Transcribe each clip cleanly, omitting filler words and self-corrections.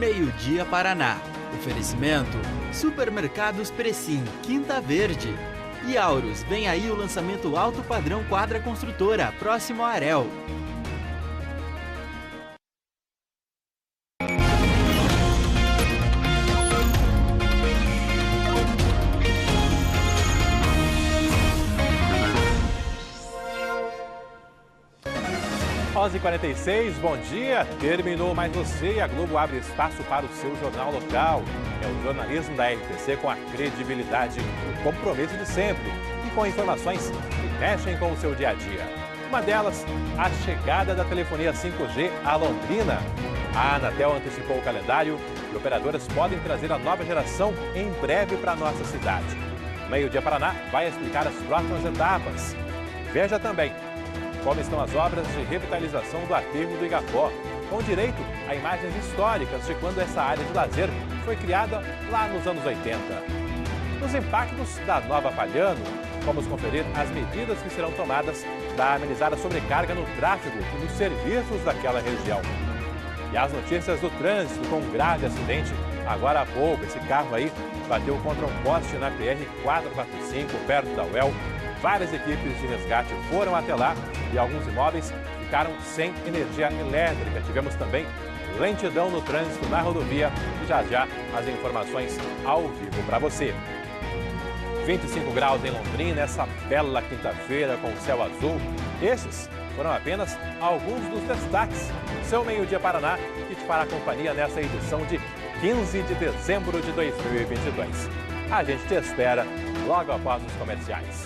Meio-Dia Paraná. Oferecimento: Supermercados Precim, Quinta Verde. E Aurus, vem aí o lançamento alto padrão Quadra Construtora, próximo a Arel. h 46, bom dia. Terminou mais você e a Globo abre espaço para o seu jornal local. É o jornalismo da RTC com a credibilidade e o compromisso de sempre e com informações que mexem com o seu dia a dia. Uma delas, a chegada da telefonia 5G a Londrina. A Anatel antecipou o calendário e operadoras podem trazer a nova geração em breve para a nossa cidade. O Meio-Dia Paraná vai explicar as próximas etapas. Veja também como estão as obras de revitalização do aterro do Igapó, com direito a imagens históricas de quando essa área de lazer foi criada lá nos anos 80. Nos impactos da nova Palhano, vamos conferir as medidas que serão tomadas para amenizar a sobrecarga no tráfego e nos serviços daquela região. E as notícias do trânsito com um grave acidente. Agora há pouco, esse carro aí bateu contra um poste na PR-445, perto da UEL. Várias equipes de resgate foram até lá e alguns imóveis ficaram sem energia elétrica. Tivemos também lentidão no trânsito na rodovia e já as informações ao vivo para você. 25 graus em Londrina, essa bela quinta-feira com o céu azul. Esses foram apenas alguns dos destaques. Seu Meio-Dia Paraná, que te fará companhia nessa edição de 15 de dezembro de 2022. A gente te espera logo após os comerciais.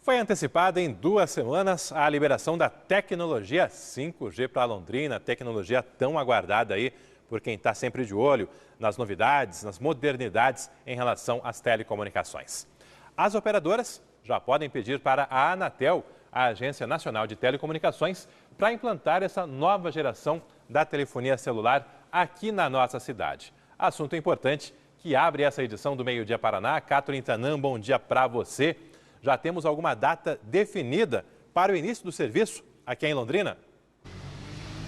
Foi antecipada em 2 semanas a liberação da tecnologia 5G para Londrina, tecnologia tão aguardada aí por quem está sempre de olho nas novidades, nas modernidades em relação às telecomunicações. As operadoras já podem pedir para a Anatel, a Agência Nacional de Telecomunicações, para implantar essa nova geração da telefonia celular aqui na nossa cidade. Assunto importante que abre essa edição do Meio-Dia Paraná. Catherine Tanã, bom dia para você. Já temos alguma data definida para o início do serviço aqui em Londrina?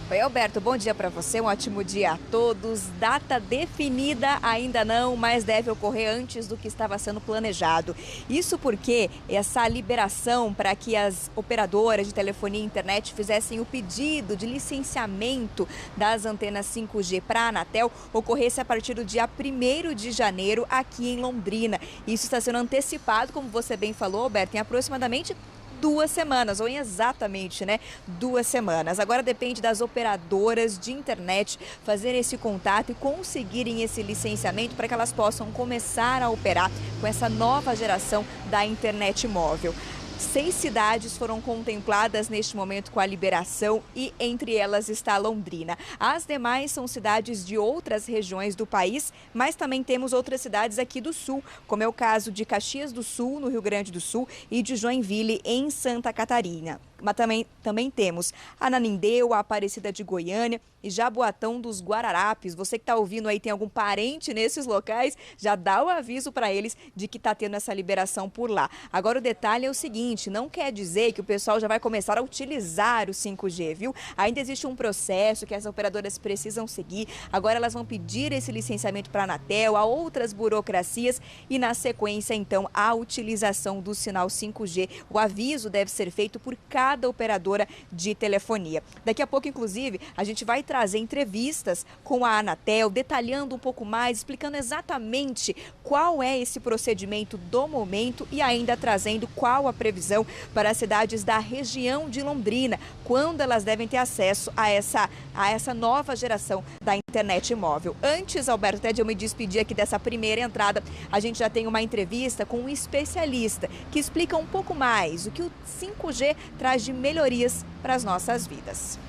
Oi, Alberto, bom dia para você, um ótimo dia a todos. Data definida ainda não, mas deve ocorrer antes do que estava sendo planejado. Isso porque essa liberação para que as operadoras de telefonia e internet fizessem o pedido de licenciamento das antenas 5G para a Anatel ocorresse a partir do dia 1º de janeiro aqui em Londrina. Isso está sendo antecipado, como você bem falou, Alberto, em aproximadamente 2 semanas, ou em exatamente, 2 semanas. Agora depende das operadoras de internet fazerem esse contato e conseguirem esse licenciamento para que elas possam começar a operar com essa nova geração da internet móvel. 6 cidades foram contempladas neste momento com a liberação e entre elas está Londrina. As demais são cidades de outras regiões do país, mas também temos outras cidades aqui do sul, como é o caso de Caxias do Sul, no Rio Grande do Sul, e de Joinville, em Santa Catarina. Mas também temos Ananindeu, a Aparecida de Goiânia e Jaboatão dos Guararapes. Você que está ouvindo aí, tem algum parente nesses locais, já dá o aviso para eles de que está tendo essa liberação por lá. Agora o detalhe é o seguinte, não quer dizer que o pessoal já vai começar a utilizar o 5G, viu? Ainda existe um processo que as operadoras precisam seguir. Agora elas vão pedir esse licenciamento para a Anatel, a outras burocracias e na sequência então a utilização do sinal 5G. O aviso deve ser feito por cada operadora de telefonia. Daqui a pouco, inclusive, a gente vai trazer entrevistas com a Anatel, detalhando um pouco mais, explicando exatamente qual é esse procedimento do momento e ainda trazendo qual a previsão para as cidades da região de Londrina, quando elas devem ter acesso a essa nova geração da internet móvel. Antes, Alberto, até de eu me despedir aqui dessa primeira entrada, a gente já tem uma entrevista com um especialista que explica um pouco mais o que o 5G traz de melhorias para as nossas vidas.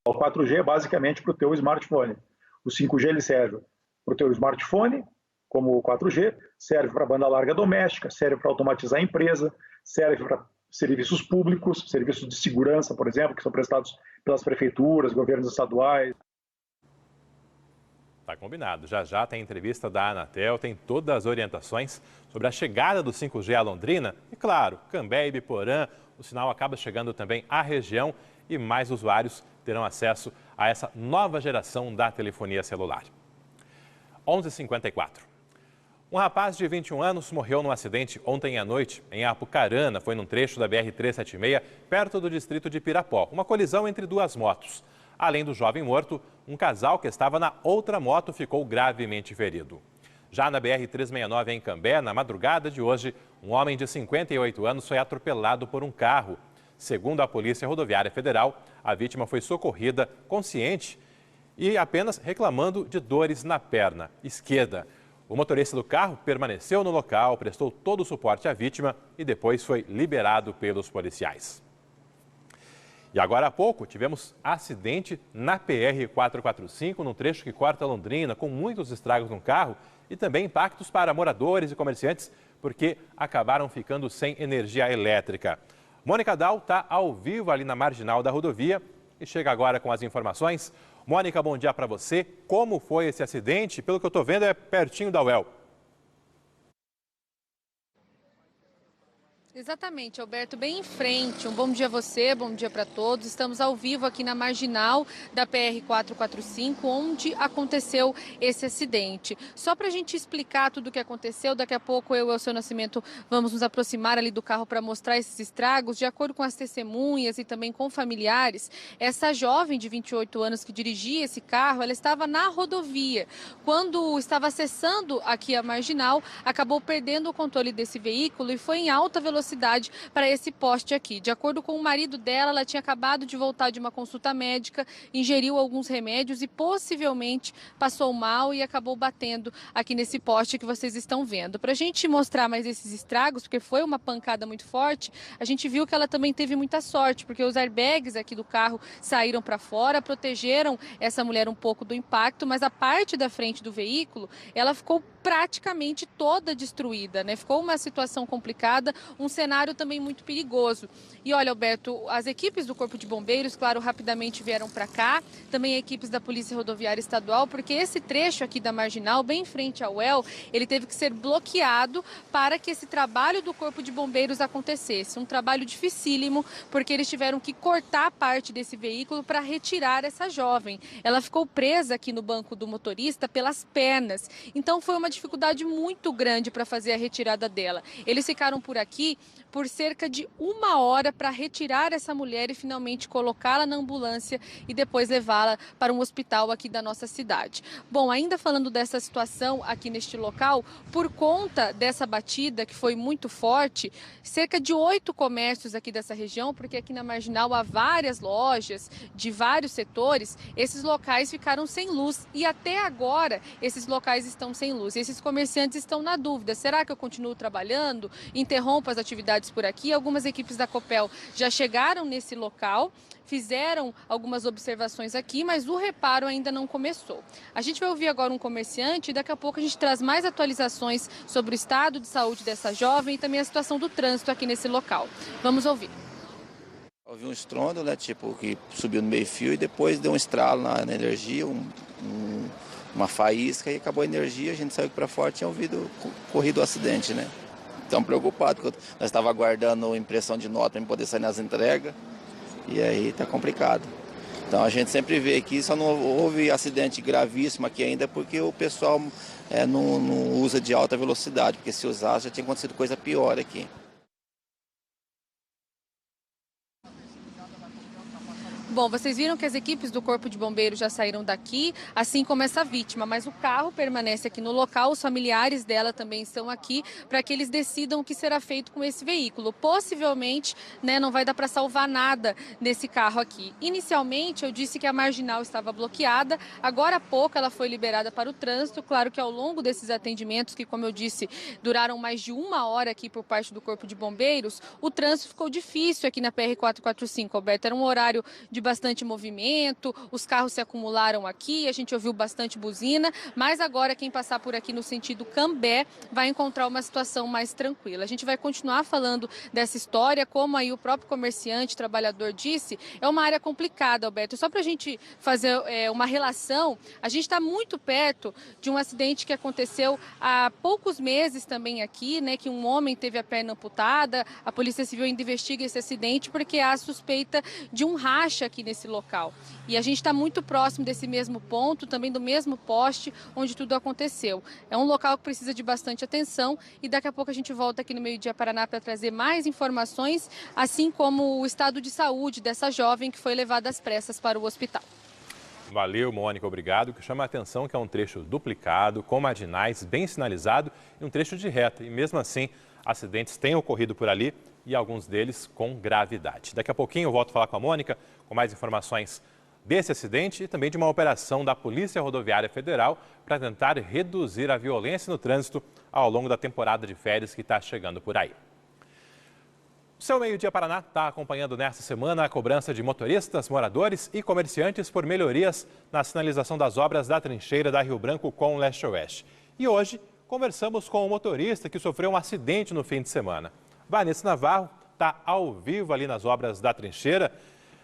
O 4G é basicamente para o teu smartphone. O 5G ele serve para o teu smartphone, como o 4G, serve para banda larga doméstica, serve para automatizar a empresa, serve para serviços públicos, serviços de segurança, por exemplo, que são prestados pelas prefeituras, governos estaduais. Tá combinado. Já já tem entrevista da Anatel, tem todas as orientações sobre a chegada do 5G a Londrina. E claro, Cambé e Biporã, o sinal acaba chegando também à região e mais usuários terão acesso a essa nova geração da telefonia celular. 11h54. Um rapaz de 21 anos morreu num acidente ontem à noite em Apucarana. Foi num trecho da BR-376, perto do distrito de Pirapó. Uma colisão entre duas motos. Além do jovem morto, um casal que estava na outra moto ficou gravemente ferido. Já na BR-369 em Cambé, na madrugada de hoje, um homem de 58 anos foi atropelado por um carro. Segundo a Polícia Rodoviária Federal, a vítima foi socorrida consciente e apenas reclamando de dores na perna esquerda. O motorista do carro permaneceu no local, prestou todo o suporte à vítima e depois foi liberado pelos policiais. E agora há pouco tivemos acidente na PR-445, no trecho que corta Londrina, com muitos estragos no carro e também impactos para moradores e comerciantes, porque acabaram ficando sem energia elétrica. Mônica Dal está ao vivo ali na marginal da rodovia e chega agora com as informações. Mônica, bom dia para você. Como foi esse acidente? Pelo que eu estou vendo, é pertinho da UEL. Exatamente, Alberto, bem em frente. Um bom dia a você, bom dia para todos. Estamos ao vivo aqui na marginal da PR-445, onde aconteceu esse acidente. Só para a gente explicar tudo o que aconteceu, daqui a pouco eu e o seu Nascimento vamos nos aproximar ali do carro para mostrar esses estragos. De acordo com as testemunhas e também com familiares, essa jovem de 28 anos que dirigia esse carro, ela estava na rodovia. Quando estava acessando aqui a marginal, acabou perdendo o controle desse veículo e foi em alta velocidade para esse poste aqui. De acordo com o marido dela, ela tinha acabado de voltar de uma consulta médica, ingeriu alguns remédios e possivelmente passou mal e acabou batendo aqui nesse poste que vocês estão vendo. Para a gente mostrar mais esses estragos, porque foi uma pancada muito forte, a gente viu que ela também teve muita sorte, porque os airbags aqui do carro saíram para fora, protegeram essa mulher um pouco do impacto, mas a parte da frente do veículo, ela ficou praticamente toda destruída, né? Ficou uma situação complicada, um cenário também muito perigoso. E olha, Alberto, as equipes do Corpo de Bombeiros, claro, rapidamente vieram para cá, também equipes da Polícia Rodoviária Estadual, porque esse trecho aqui da marginal, bem em frente ao UEL, ele teve que ser bloqueado para que esse trabalho do Corpo de Bombeiros acontecesse. Um trabalho dificílimo, porque eles tiveram que cortar parte desse veículo para retirar essa jovem. Ela ficou presa aqui no banco do motorista pelas pernas. Então foi uma dificuldade muito grande para fazer a retirada dela. Eles ficaram por aqui por cerca de 1 hora para retirar essa mulher e finalmente colocá-la na ambulância e depois levá-la para um hospital aqui da nossa cidade. Bom, ainda falando dessa situação aqui neste local, por conta dessa batida que foi muito forte, cerca de 8 comércios aqui dessa região, porque aqui na marginal há várias lojas de vários setores, esses locais ficaram sem luz e até agora esses locais estão sem luz. Esses comerciantes estão na dúvida, será que eu continuo trabalhando? Interrompo as atividades por aqui? Algumas equipes da Copel já chegaram nesse local, fizeram algumas observações aqui, mas o reparo ainda não começou. A gente vai ouvir agora um comerciante e daqui a pouco a gente traz mais atualizações sobre o estado de saúde dessa jovem e também a situação do trânsito aqui nesse local. Vamos ouvir. Houve um estrondo, né, tipo, que subiu no meio-fio e depois deu um estralo na energia, uma faísca e acabou a energia, a gente saiu para fora e tinha corrido o acidente, né? Estamos preocupados, porque nós estávamos aguardando impressão de nota para poder sair nas entregas e aí está complicado. Então a gente sempre vê que só não houve acidente gravíssimo aqui ainda porque o pessoal não usa de alta velocidade, porque se usasse já tinha acontecido coisa pior aqui. Bom, vocês viram que as equipes do Corpo de Bombeiros já saíram daqui, assim como essa vítima, mas o carro permanece aqui no local, os familiares dela também estão aqui para que eles decidam o que será feito com esse veículo. Possivelmente, né, não vai dar para salvar nada nesse carro aqui. Inicialmente, eu disse que a marginal estava bloqueada, agora há pouco ela foi liberada para o trânsito. Claro que ao longo desses atendimentos, que como eu disse, duraram mais de 1 hora aqui por parte do Corpo de Bombeiros, o trânsito ficou difícil aqui na PR-445, Alberto. Era um horário de bastante movimento, os carros se acumularam aqui, a gente ouviu bastante buzina, mas agora quem passar por aqui no sentido Cambé vai encontrar uma situação mais tranquila. A gente vai continuar falando dessa história, como aí o próprio comerciante, trabalhador disse, é uma área complicada, Alberto. Só para a gente fazer uma relação, a gente está muito perto de um acidente que aconteceu há poucos meses também aqui, né, que um homem teve a perna amputada. A Polícia Civil ainda investiga esse acidente porque há suspeita de um racha aqui nesse local. E a gente está muito próximo desse mesmo ponto, também do mesmo poste onde tudo aconteceu. É um local que precisa de bastante atenção e daqui a pouco a gente volta aqui no Meio Dia Paraná para trazer mais informações, assim como o estado de saúde dessa jovem que foi levada às pressas para o hospital. Valeu, Mônica, obrigado. O que chama a atenção é que é um trecho duplicado, com marginais, bem sinalizado e um trecho de reta. E mesmo assim, acidentes têm ocorrido por ali e alguns deles com gravidade. Daqui a pouquinho eu volto a falar com a Mônica com mais informações desse acidente e também de uma operação da Polícia Rodoviária Federal para tentar reduzir a violência no trânsito ao longo da temporada de férias que está chegando por aí. O seu Meio Dia Paraná está acompanhando nesta semana a cobrança de motoristas, moradores e comerciantes por melhorias na sinalização das obras da trincheira da Rio Branco com leste-oeste. E hoje conversamos com um motorista que sofreu um acidente no fim de semana. Vanessa Navarro está ao vivo ali nas obras da trincheira.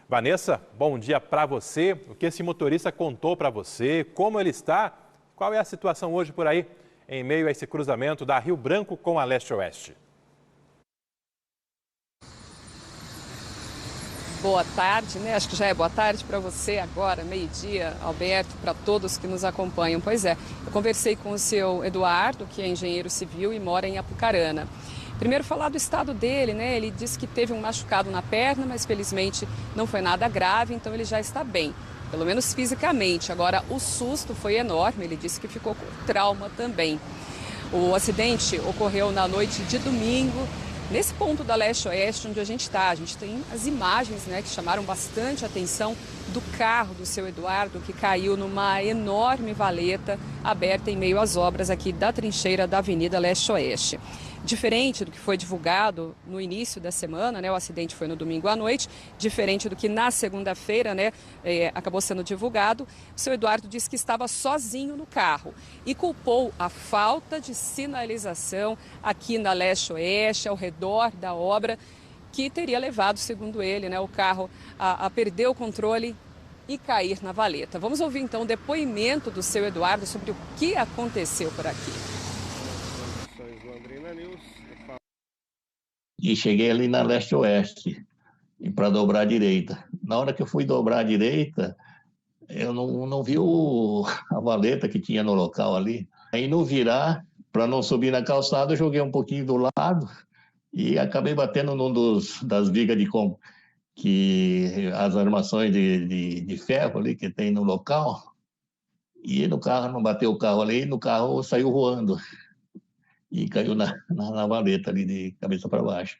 Vanessa, bom dia para você. O que esse motorista contou para você? Como ele está? Qual é a situação hoje por aí, em meio a esse cruzamento da Rio Branco com a leste-oeste? Boa tarde, né? Acho que já é boa tarde para você agora, meio-dia, Alberto, para todos que nos acompanham. Pois é, eu conversei com o seu Eduardo, que é engenheiro civil e mora em Apucarana. Primeiro falar do estado dele, né? Ele disse que teve um machucado na perna, mas felizmente não foi nada grave, então ele já está bem, pelo menos fisicamente. Agora, o susto foi enorme, ele disse que ficou com trauma também. O acidente ocorreu na noite de domingo, nesse ponto da leste-oeste onde a gente está. A gente tem as imagens, né, que chamaram bastante atenção do carro do seu Eduardo, que caiu numa enorme valeta aberta em meio às obras aqui da trincheira da Avenida Leste-Oeste. Diferente do que foi divulgado no início da semana, né, o acidente foi no domingo à noite, diferente do que na segunda-feira, né, acabou sendo divulgado, o seu Eduardo disse que estava sozinho no carro e culpou a falta de sinalização aqui na Leste-Oeste, ao redor da obra, que teria levado, segundo ele, né, o carro a perder o controle e cair na valeta. Vamos ouvir então o depoimento do seu Eduardo sobre o que aconteceu por aqui. E cheguei ali na leste-oeste para dobrar à direita. Na hora que eu fui dobrar à direita, eu não vi a valeta que tinha no local ali. Aí no virar, para não subir na calçada, eu joguei um pouquinho do lado e acabei batendo das vigas que as armações de ferro ali que tem no local. E no carro, não bateu o carro ali, no carro saiu voando. E caiu na valeta ali de cabeça para baixo.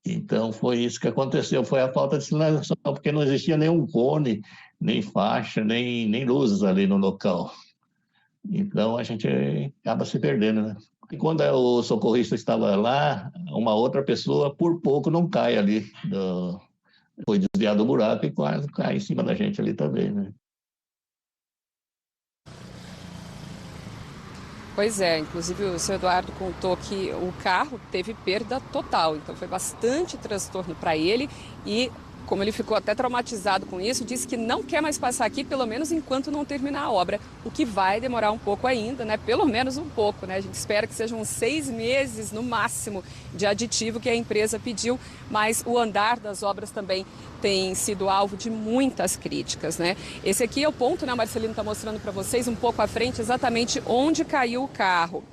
Então, foi isso que aconteceu, foi a falta de sinalização, porque não existia nenhum cone, nem faixa, nem luzes ali no local. Então, a gente acaba se perdendo, né? E quando o socorrista estava lá, uma outra pessoa, por pouco, não cai ali. Foi desviado do buraco e quase cai em cima da gente ali também, né? Pois é, inclusive o seu Eduardo contou que o carro teve perda total, então foi bastante transtorno para ele e, como ele ficou até traumatizado com isso, disse que não quer mais passar aqui, pelo menos enquanto não terminar a obra, o que vai demorar um pouco ainda, né? Pelo menos um pouco, né? A gente espera que sejam 6 meses no máximo de aditivo que a empresa pediu, mas o andar das obras também tem sido alvo de muitas críticas, né? Esse aqui é o ponto, né? O Marcelino está mostrando para vocês um pouco à frente exatamente onde caiu o carro.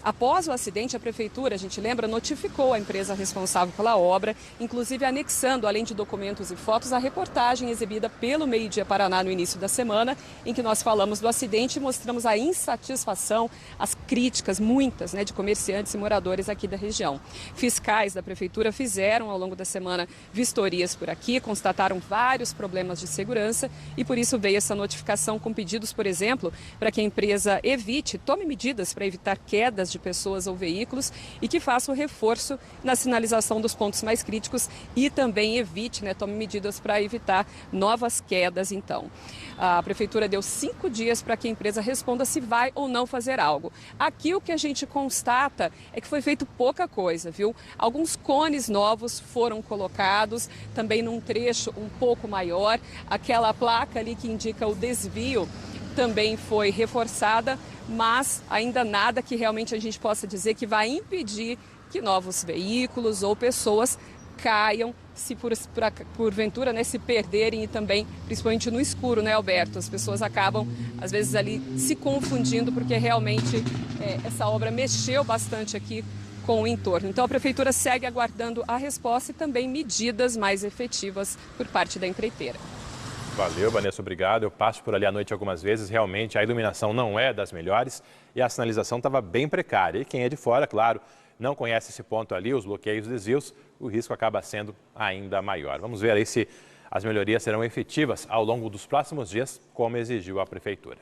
Após o acidente, a Prefeitura, a gente lembra, notificou a empresa responsável pela obra, inclusive anexando, além de documentos e fotos, a reportagem exibida pelo Meio Dia Paraná no início da semana, em que nós falamos do acidente e mostramos a insatisfação, as críticas, muitas, né, de comerciantes e moradores aqui da região. Fiscais da Prefeitura fizeram, ao longo da semana, vistorias por aqui, constataram vários problemas de segurança e, por isso, veio essa notificação com pedidos, por exemplo, para que a empresa tome medidas para evitar quedas de pessoas ou veículos e que faça o reforço na sinalização dos pontos mais críticos e também evite, tome medidas para evitar novas quedas, então. A Prefeitura deu 5 dias para que a empresa responda se vai ou não fazer algo. Aqui o que a gente constata é que foi feito pouca coisa, viu? Alguns cones novos foram colocados, também num trecho um pouco maior. Aquela placa ali que indica o desvio também foi reforçada, mas ainda nada que realmente a gente possa dizer que vai impedir que novos veículos ou pessoas caiam, se porventura se perderem e também, principalmente no escuro, Alberto? As pessoas acabam, às vezes, ali se confundindo porque realmente essa obra mexeu bastante aqui com o entorno. Então, a Prefeitura segue aguardando a resposta e também medidas mais efetivas por parte da empreiteira. Valeu, Vanessa, obrigado. Eu passo por ali à noite algumas vezes. Realmente, a iluminação não é das melhores e a sinalização estava bem precária. E quem é de fora, claro, não conhece esse ponto ali, os bloqueios, desvios, o risco acaba sendo ainda maior. Vamos ver aí se as melhorias serão efetivas ao longo dos próximos dias, como exigiu a Prefeitura.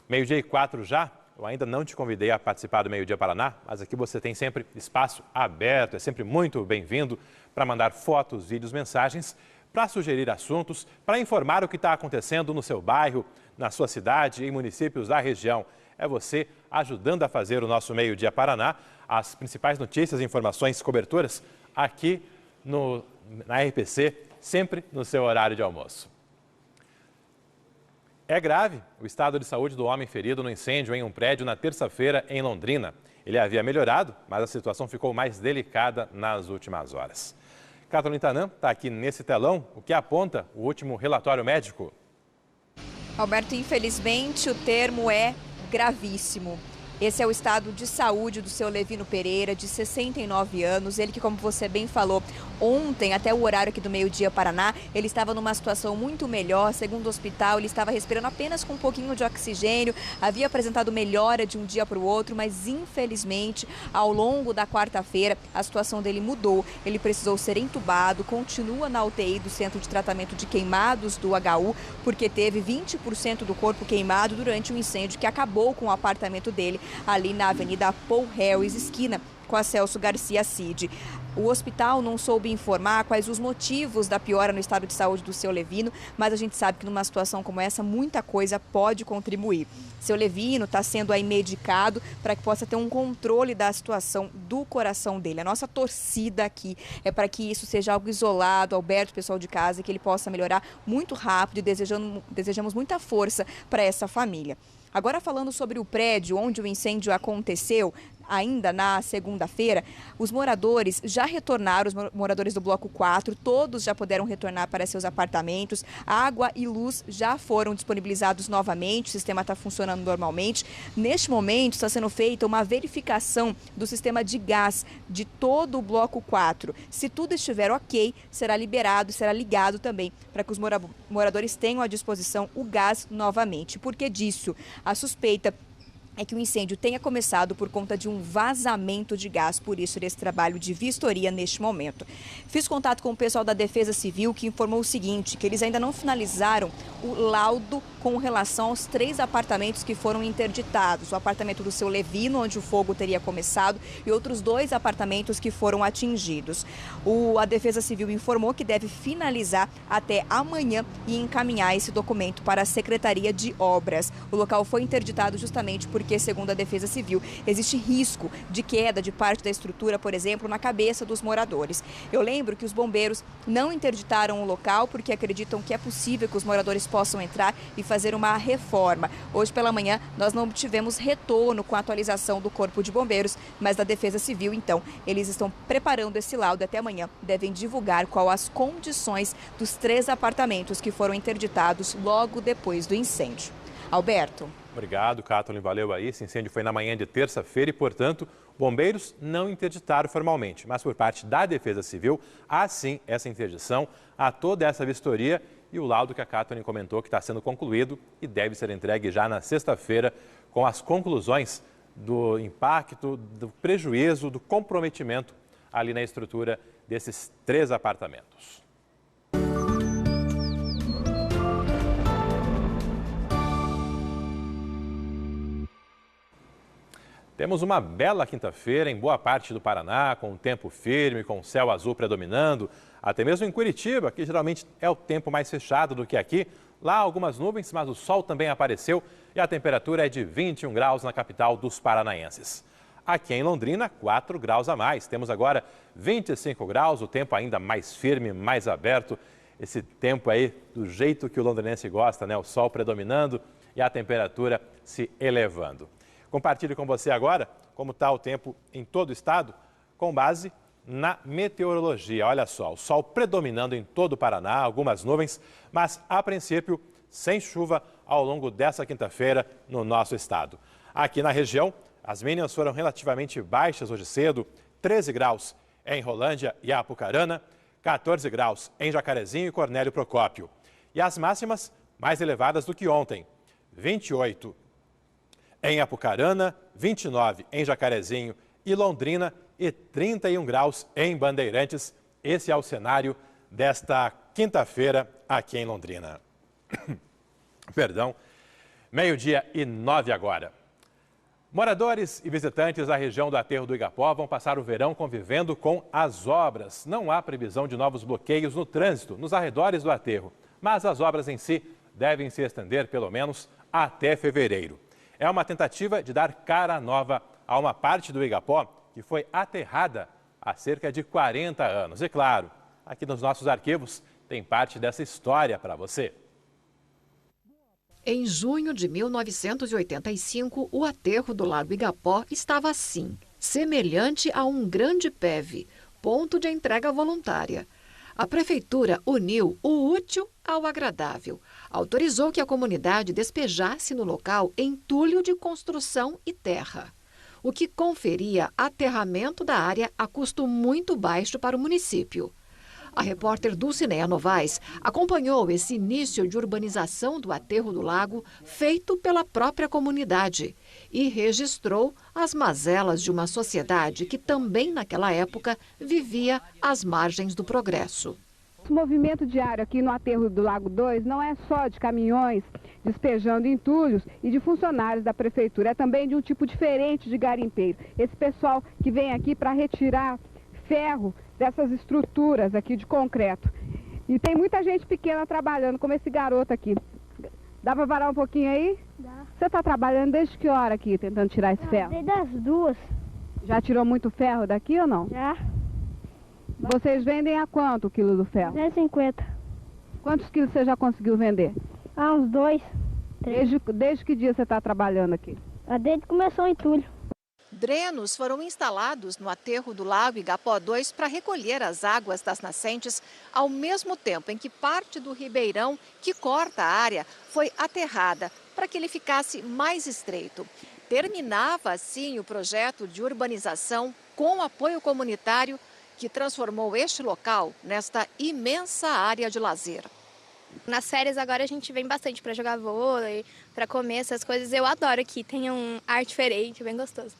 12:04 já. Eu ainda não te convidei a participar do Meio Dia Paraná, mas aqui você tem sempre espaço aberto, é sempre muito bem-vindo para mandar fotos, vídeos, mensagens, para sugerir assuntos, para informar o que está acontecendo no seu bairro, na sua cidade e municípios da região. É você ajudando a fazer o nosso Meio Dia Paraná, as principais notícias, informações, coberturas aqui na RPC, sempre no seu horário de almoço. É grave o estado de saúde do homem ferido no incêndio em um prédio na terça-feira em Londrina. Ele havia melhorado, mas a situação ficou mais delicada nas últimas horas. Kathleen Tanan está aqui nesse telão, o que aponta o último relatório médico. Alberto, infelizmente o termo é gravíssimo. Esse é o estado de saúde do seu Levino Pereira, de 69 anos. Ele que, como você bem falou, ontem, até o horário aqui do Meio Dia Paraná, ele estava numa situação muito melhor. Segundo o hospital, ele estava respirando apenas com um pouquinho de oxigênio. Havia apresentado melhora de um dia para o outro, mas infelizmente, ao longo da quarta-feira, a situação dele mudou. Ele precisou ser entubado, continua na UTI do Centro de Tratamento de Queimados do HU, porque teve 20% do corpo queimado durante um incêndio que acabou com o apartamento dele ali na Avenida Paul Harris, esquina com a Celso Garcia Cid. O hospital não soube informar quais os motivos da piora no estado de saúde do seu Levino, mas a gente sabe que numa situação como essa, muita coisa pode contribuir. Seu Levino está sendo aí medicado para que possa ter um controle da situação do coração dele. A nossa torcida aqui é para que isso seja algo isolado, Alberto, pessoal de casa, que ele possa melhorar muito rápido e desejamos muita força para essa família. Agora, falando sobre o prédio onde o incêndio aconteceu, ainda na segunda-feira, os moradores já retornaram, os moradores do Bloco 4, todos já puderam retornar para seus apartamentos. Água e luz já foram disponibilizados novamente, o sistema está funcionando normalmente. Neste momento, está sendo feita uma verificação do sistema de gás de todo o Bloco 4. Se tudo estiver ok, será liberado e será ligado também para que os moradores tenham à disposição o gás novamente. Por que disso? A suspeita é que o incêndio tenha começado por conta de um vazamento de gás, por isso desse trabalho de vistoria neste momento. Fiz contato com o pessoal da Defesa Civil, que informou o seguinte, que eles ainda não finalizaram o laudo com relação aos 3 apartamentos que foram interditados. O apartamento do seu Levino, onde o fogo teria começado, e outros 2 apartamentos que foram atingidos. A Defesa Civil informou que deve finalizar até amanhã e encaminhar esse documento para a Secretaria de Obras. O local foi interditado justamente porque, segundo a Defesa Civil, existe risco de queda de parte da estrutura, por exemplo, na cabeça dos moradores. Eu lembro que os bombeiros não interditaram o local porque acreditam que é possível que os moradores possam entrar e fazer uma reforma. Hoje pela manhã nós não tivemos retorno com a atualização do Corpo de Bombeiros, mas da Defesa Civil, então, eles estão preparando esse laudo. Até amanhã devem divulgar quais as condições dos 3 apartamentos que foram interditados logo depois do incêndio. Alberto. Obrigado, Kathleen, valeu aí. Esse incêndio foi na manhã de terça-feira e, portanto, bombeiros não interditaram formalmente, mas por parte da Defesa Civil, há sim essa interdição, há toda essa vistoria e o laudo que a Kathleen comentou que está sendo concluído e deve ser entregue já na sexta-feira com as conclusões do impacto, do prejuízo, do comprometimento ali na estrutura desses 3 apartamentos. Temos uma bela quinta-feira em boa parte do Paraná, com um tempo firme, com o céu azul predominando. Até mesmo em Curitiba, que geralmente é o tempo mais fechado do que aqui. Lá algumas nuvens, mas o sol também apareceu e a temperatura é de 21 graus na capital dos paranaenses. Aqui em Londrina, 4 graus a mais. Temos agora 25 graus, o tempo ainda mais firme, mais aberto. Esse tempo aí do jeito que o londrinense gosta, né? O sol predominando e a temperatura se elevando. Compartilho com você agora como está o tempo em todo o estado, com base na meteorologia. Olha só, o sol predominando em todo o Paraná, algumas nuvens, mas a princípio sem chuva ao longo dessa quinta-feira no nosso estado. Aqui na região, as mínimas foram relativamente baixas hoje cedo, 13 graus em Rolândia e Apucarana, 14 graus em Jacarezinho e Cornélio Procópio. E as máximas mais elevadas do que ontem, 28 em Apucarana, 29 em Jacarezinho e Londrina e 31 graus em Bandeirantes. Esse é o cenário desta quinta-feira aqui em Londrina. Perdão, 12h09 agora. Moradores e visitantes da região do Aterro do Igapó vão passar o verão convivendo com as obras. Não há previsão de novos bloqueios no trânsito nos arredores do aterro, mas as obras em si devem se estender pelo menos até fevereiro. É uma tentativa de dar cara nova a uma parte do Igapó que foi aterrada há cerca de 40 anos. E claro, aqui nos nossos arquivos tem parte dessa história para você. Em junho de 1985, o aterro do Lago Igapó estava assim, semelhante a um grande PEV, ponto de entrega voluntária. A prefeitura uniu o útil ao agradável. Autorizou que a comunidade despejasse no local entulho de construção e terra, o que conferia aterramento da área a custo muito baixo para o município. A repórter Dulcinea Novaes acompanhou esse início de urbanização do aterro do lago feito pela própria comunidade e registrou as mazelas de uma sociedade que também naquela época vivia às margens do progresso. O movimento diário aqui no aterro do Lago 2 não é só de caminhões despejando entulhos e de funcionários da prefeitura, é também de um tipo diferente de garimpeiro. Esse pessoal que vem aqui para retirar ferro dessas estruturas aqui de concreto. E tem muita gente pequena trabalhando, como esse garoto aqui. Dá para parar um pouquinho aí? Dá. Você está trabalhando desde que hora aqui, tentando tirar esse ferro? Desde as 2. Já tirou muito ferro daqui ou não? Já. Vocês vendem a quanto o quilo do ferro? 2,50. Quantos quilos você já conseguiu vender? Uns 2, 3. Desde que dia você está trabalhando aqui? Desde que começou o entulho. Drenos foram instalados no aterro do Lago Igapó 2 para recolher as águas das nascentes, ao mesmo tempo em que parte do ribeirão que corta a área foi aterrada, para que ele ficasse mais estreito. Terminava assim o projeto de urbanização com apoio comunitário que transformou este local nesta imensa área de lazer. Nas férias agora a gente vem bastante para jogar vôlei, para comer essas coisas. Eu adoro aqui, tem um ar diferente, bem gostoso.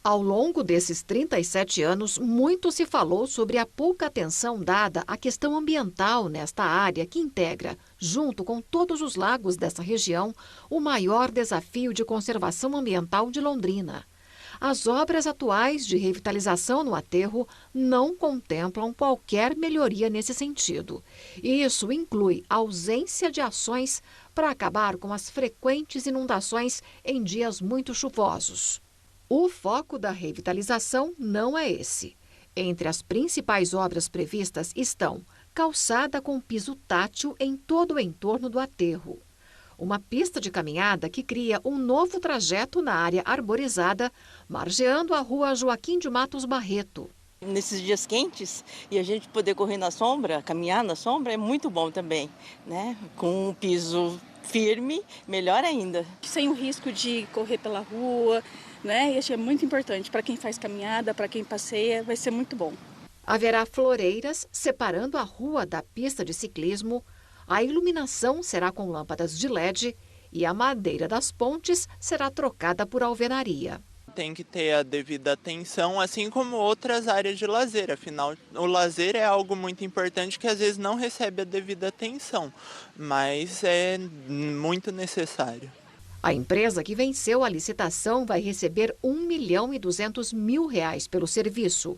Ao longo desses 37 anos, muito se falou sobre a pouca atenção dada à questão ambiental nesta área que integra, junto com todos os lagos dessa região, o maior desafio de conservação ambiental de Londrina. As obras atuais de revitalização no aterro não contemplam qualquer melhoria nesse sentido. E isso inclui a ausência de ações para acabar com as frequentes inundações em dias muito chuvosos. O foco da revitalização não é esse. Entre as principais obras previstas estão calçada com piso tátil em todo o entorno do aterro, uma pista de caminhada que cria um novo trajeto na área arborizada, margeando a rua Joaquim de Matos Barreto. Nesses dias quentes, e a gente poder correr na sombra, caminhar na sombra, é muito bom também, né? Com um piso firme, melhor ainda. Sem o risco de correr pela rua, né? E acho que é muito importante para quem faz caminhada, para quem passeia, vai ser muito bom. Haverá floreiras separando a rua da pista de ciclismo, a iluminação será com lâmpadas de LED e a madeira das pontes será trocada por alvenaria. Tem que ter a devida atenção, assim como outras áreas de lazer. Afinal, o lazer é algo muito importante que às vezes não recebe a devida atenção, mas é muito necessário. A empresa que venceu a licitação vai receber R$ 1.200.000 pelo serviço.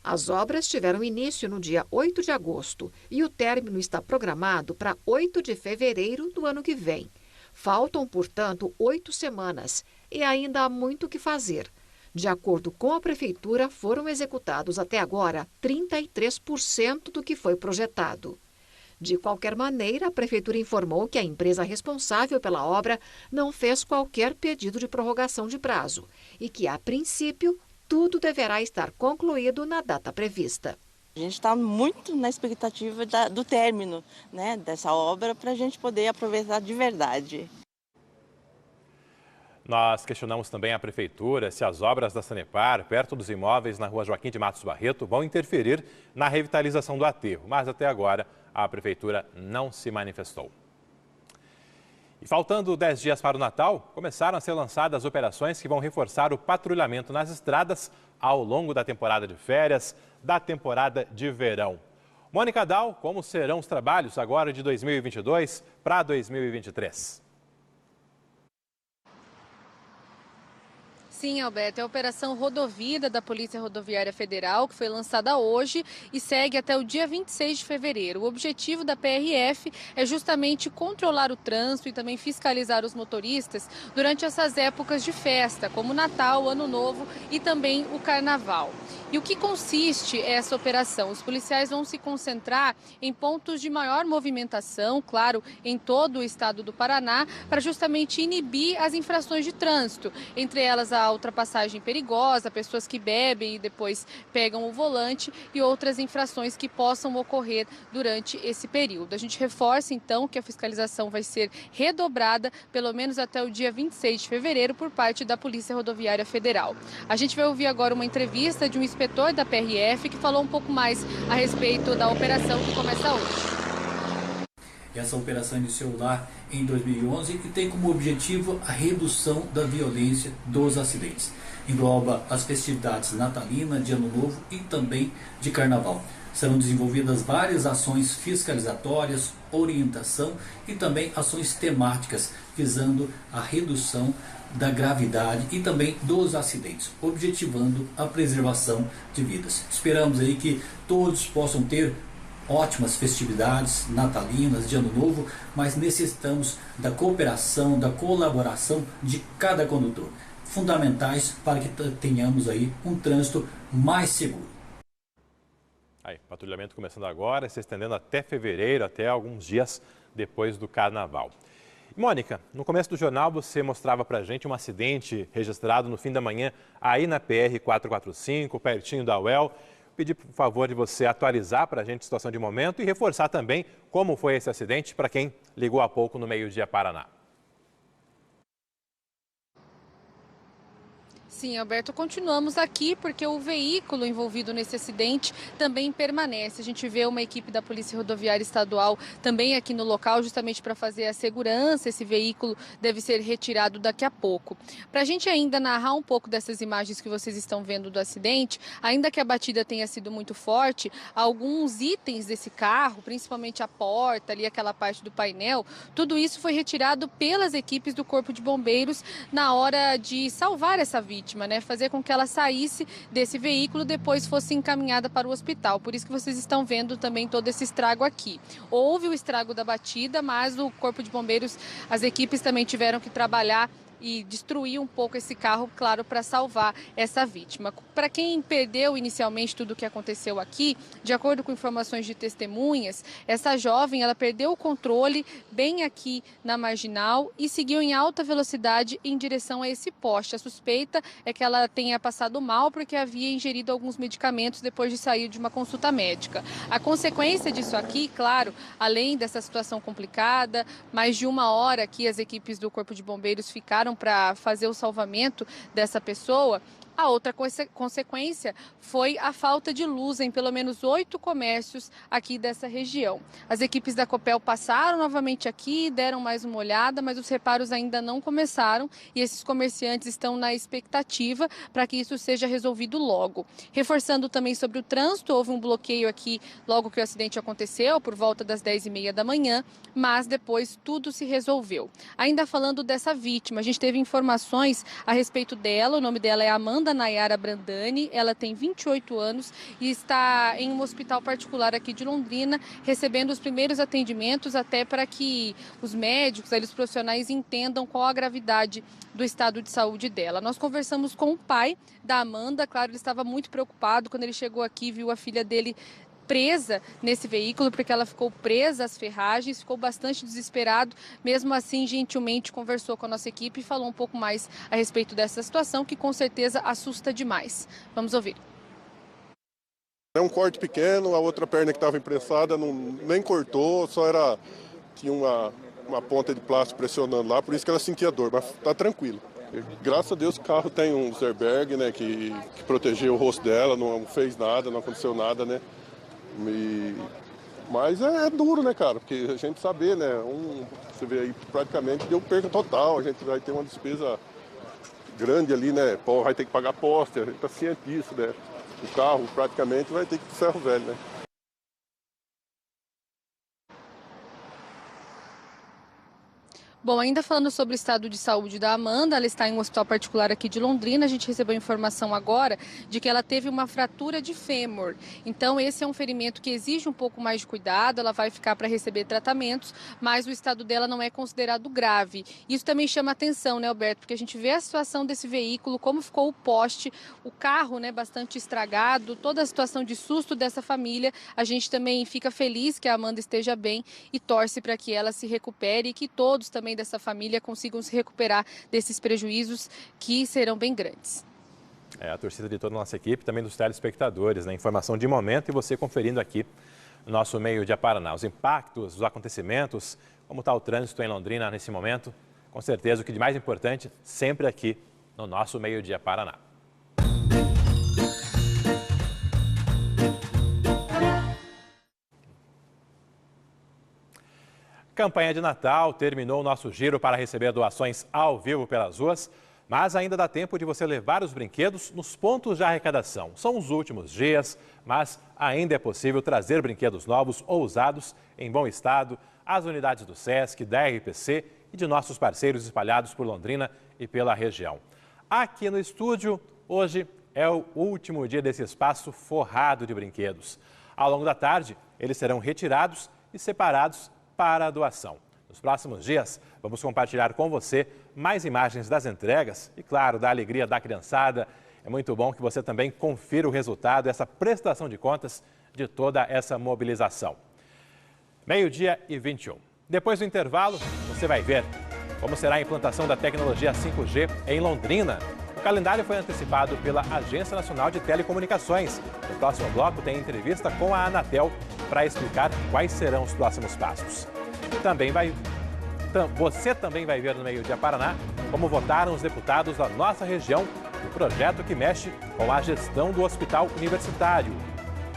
As obras tiveram início no dia 8 de agosto e o término está programado para 8 de fevereiro do ano que vem. Faltam, portanto, 8 semanas e ainda há muito o que fazer. De acordo com a Prefeitura, foram executados até agora 33% do que foi projetado. De qualquer maneira, a Prefeitura informou que a empresa responsável pela obra não fez qualquer pedido de prorrogação de prazo e que, a princípio, tudo deverá estar concluído na data prevista. A gente está muito na expectativa do término, né, dessa obra para a gente poder aproveitar de verdade. Nós questionamos também a Prefeitura se as obras da Sanepar, perto dos imóveis na rua Joaquim de Matos Barreto, vão interferir na revitalização do aterro, mas até agora a Prefeitura não se manifestou. E faltando 10 dias para o Natal, começaram a ser lançadas operações que vão reforçar o patrulhamento nas estradas ao longo da temporada de férias, da temporada de verão. Mônica Dal, como serão os trabalhos agora de 2022 para 2023? Sim, Alberto, é a Operação Rodovida da Polícia Rodoviária Federal, que foi lançada hoje e segue até o dia 26 de fevereiro. O objetivo da PRF é justamente controlar o trânsito e também fiscalizar os motoristas durante essas épocas de festa, como Natal, Ano Novo e também o Carnaval. E o que consiste essa operação? Os policiais vão se concentrar em pontos de maior movimentação, claro, em todo o estado do Paraná, para justamente inibir as infrações de trânsito, entre elas a ultrapassagem perigosa, pessoas que bebem e depois pegam o volante e outras infrações que possam ocorrer durante esse período. A gente reforça então que a fiscalização vai ser redobrada pelo menos até o dia 26 de fevereiro por parte da Polícia Rodoviária Federal. A gente vai ouvir agora uma entrevista de um inspetor da PRF que falou um pouco mais a respeito da operação que começa hoje. Essa operação iniciou lá em 2011 e tem como objetivo a redução da violência dos acidentes. Engloba as festividades natalina, de Ano Novo e também de Carnaval. Serão desenvolvidas várias ações fiscalizatórias, orientação e também ações temáticas visando a redução da gravidade e também dos acidentes, objetivando a preservação de vidas. Esperamos aí que todos possam ter ótimas festividades natalinas, de Ano Novo, mas necessitamos da cooperação, da colaboração de cada condutor, fundamentais para que tenhamos aí um trânsito mais seguro. Aí, patrulhamento começando agora, se estendendo até fevereiro, até alguns dias depois do Carnaval. Mônica, no começo do jornal você mostrava pra gente um acidente registrado no fim da manhã aí na PR-445, pertinho da UEL. Pedir, por favor, de você atualizar para a gente a situação de momento e reforçar também como foi esse acidente para quem ligou há pouco no Meio-Dia Paraná. Sim, Alberto, continuamos aqui porque o veículo envolvido nesse acidente também permanece. A gente vê uma equipe da Polícia Rodoviária Estadual também aqui no local, justamente para fazer a segurança. Esse veículo deve ser retirado daqui a pouco. Para a gente ainda narrar um pouco dessas imagens que vocês estão vendo do acidente, ainda que a batida tenha sido muito forte, alguns itens desse carro, principalmente a porta, ali aquela parte do painel, tudo isso foi retirado pelas equipes do Corpo de Bombeiros na hora de salvar essa vítima. Fazer com que ela saísse desse veículo e depois fosse encaminhada para o hospital. Por isso que vocês estão vendo também todo esse estrago aqui. Houve o estrago da batida, mas o Corpo de Bombeiros, as equipes também tiveram que trabalhar e destruir um pouco esse carro, claro, para salvar essa vítima. Para quem perdeu inicialmente tudo o que aconteceu aqui, de acordo com informações de testemunhas, essa jovem, ela perdeu o controle bem aqui na marginal e seguiu em alta velocidade em direção a esse poste. A suspeita é que ela tenha passado mal porque havia ingerido alguns medicamentos depois de sair de uma consulta médica. A consequência disso aqui, claro, além dessa situação complicada, mais de 1 hora aqui as equipes do Corpo de Bombeiros ficaram para fazer o salvamento dessa pessoa. A outra consequência foi a falta de luz em pelo menos 8 comércios aqui dessa região. As equipes da Copel passaram novamente aqui, deram mais uma olhada, mas os reparos ainda não começaram e esses comerciantes estão na expectativa para que isso seja resolvido logo. Reforçando também sobre o trânsito, houve um bloqueio aqui logo que o acidente aconteceu, por volta das 10h30 da manhã, mas depois tudo se resolveu. Ainda falando dessa vítima, a gente teve informações a respeito dela, o nome dela é Amanda Nayara Brandani, ela tem 28 anos e está em um hospital particular aqui de Londrina, recebendo os primeiros atendimentos até para que os médicos, os profissionais entendam qual a gravidade do estado de saúde dela. Nós conversamos com o pai da Amanda, claro, ele estava muito preocupado quando ele chegou aqui, viu a filha dele presa nesse veículo, porque ela ficou presa às ferragens, ficou bastante desesperado. Mesmo assim, gentilmente conversou com a nossa equipe e falou um pouco mais a respeito dessa situação, que com certeza assusta demais. Vamos ouvir. É um corte pequeno, a outra perna que estava imprensada nem cortou, tinha uma ponta de plástico pressionando lá, por isso que ela sentia dor, mas está tranquilo. Graças a Deus o carro tem um airbag, né, que protegeu o rosto dela, não fez nada, não aconteceu nada, né. Mas é duro, né, cara? Porque a gente saber, né? Você vê aí, praticamente deu perca total. A gente vai ter uma despesa grande ali, né? Vai ter que pagar poste, a gente tá ciente disso, né? O carro praticamente vai ter que ir pro ferro velho, né? Bom, ainda falando sobre o estado de saúde da Amanda, ela está em um hospital particular aqui de Londrina. A gente recebeu informação agora de que ela teve uma fratura de fêmur. Então, esse é um ferimento que exige um pouco mais de cuidado, ela vai ficar para receber tratamentos, mas o estado dela não é considerado grave. Isso também chama atenção, né, Alberto? Porque a gente vê a situação desse veículo, como ficou o poste, o carro, né, bastante estragado, toda a situação de susto dessa família. A gente também fica feliz que a Amanda esteja bem e torce para que ela se recupere e que todos também dessa família consigam se recuperar desses prejuízos que serão bem grandes. A torcida de toda a nossa equipe, também dos telespectadores, né? Informação de momento e você conferindo aqui no nosso Meio Dia Paraná. Os impactos, os acontecimentos, como está o trânsito em Londrina nesse momento, com certeza o que de mais importante, sempre aqui no nosso Meio Dia Paraná. Campanha de Natal, terminou o nosso giro para receber doações ao vivo pelas ruas, mas ainda dá tempo de você levar os brinquedos nos pontos de arrecadação. São os últimos dias, mas ainda é possível trazer brinquedos novos ou usados em bom estado às unidades do SESC, da RPC e de nossos parceiros espalhados por Londrina e pela região. Aqui no estúdio, hoje é o último dia desse espaço forrado de brinquedos. Ao longo da tarde, eles serão retirados e separados para a doação. Nos próximos dias, vamos compartilhar com você mais imagens das entregas e, claro, da alegria da criançada. É muito bom que você também confira o resultado, essa prestação de contas de toda essa mobilização. 12h21. Depois do intervalo, você vai ver como será a implantação da tecnologia 5G em Londrina. O calendário foi antecipado pela Agência Nacional de Telecomunicações. No próximo bloco tem entrevista com a Anatel para explicar quais serão os próximos passos. Você também vai ver no Meio Dia Paraná como votaram os deputados da nossa região no projeto que mexe com a gestão do hospital universitário.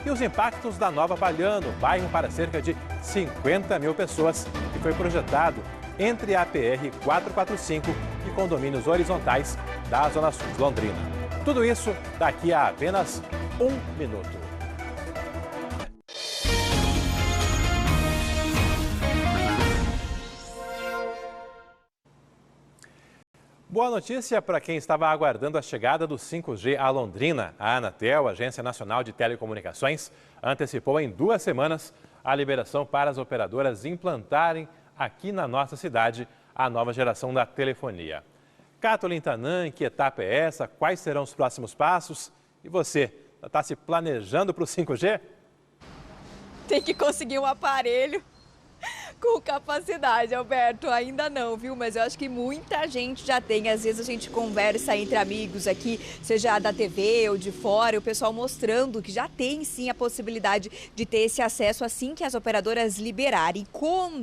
E os impactos da Nova Palhano, bairro para cerca de 50 mil pessoas, que foi projetado entre a PR 445 e condomínios horizontais da Zona Sul de Londrina. Tudo isso daqui a apenas um minuto. Boa notícia para quem estava aguardando a chegada do 5G a Londrina. A Anatel, Agência Nacional de Telecomunicações, antecipou em 2 semanas a liberação para as operadoras implantarem aqui na nossa cidade a nova geração da telefonia. Kathleen Tanan, que etapa é essa? Quais serão os próximos passos? E você, está se planejando para o 5G? Tem que conseguir um aparelho com capacidade, Alberto. Ainda não, viu? Mas eu acho que muita gente já tem. Às vezes a gente conversa entre amigos aqui, seja da TV ou de fora, o pessoal mostrando que já tem sim a possibilidade de ter esse acesso assim que as operadoras liberarem.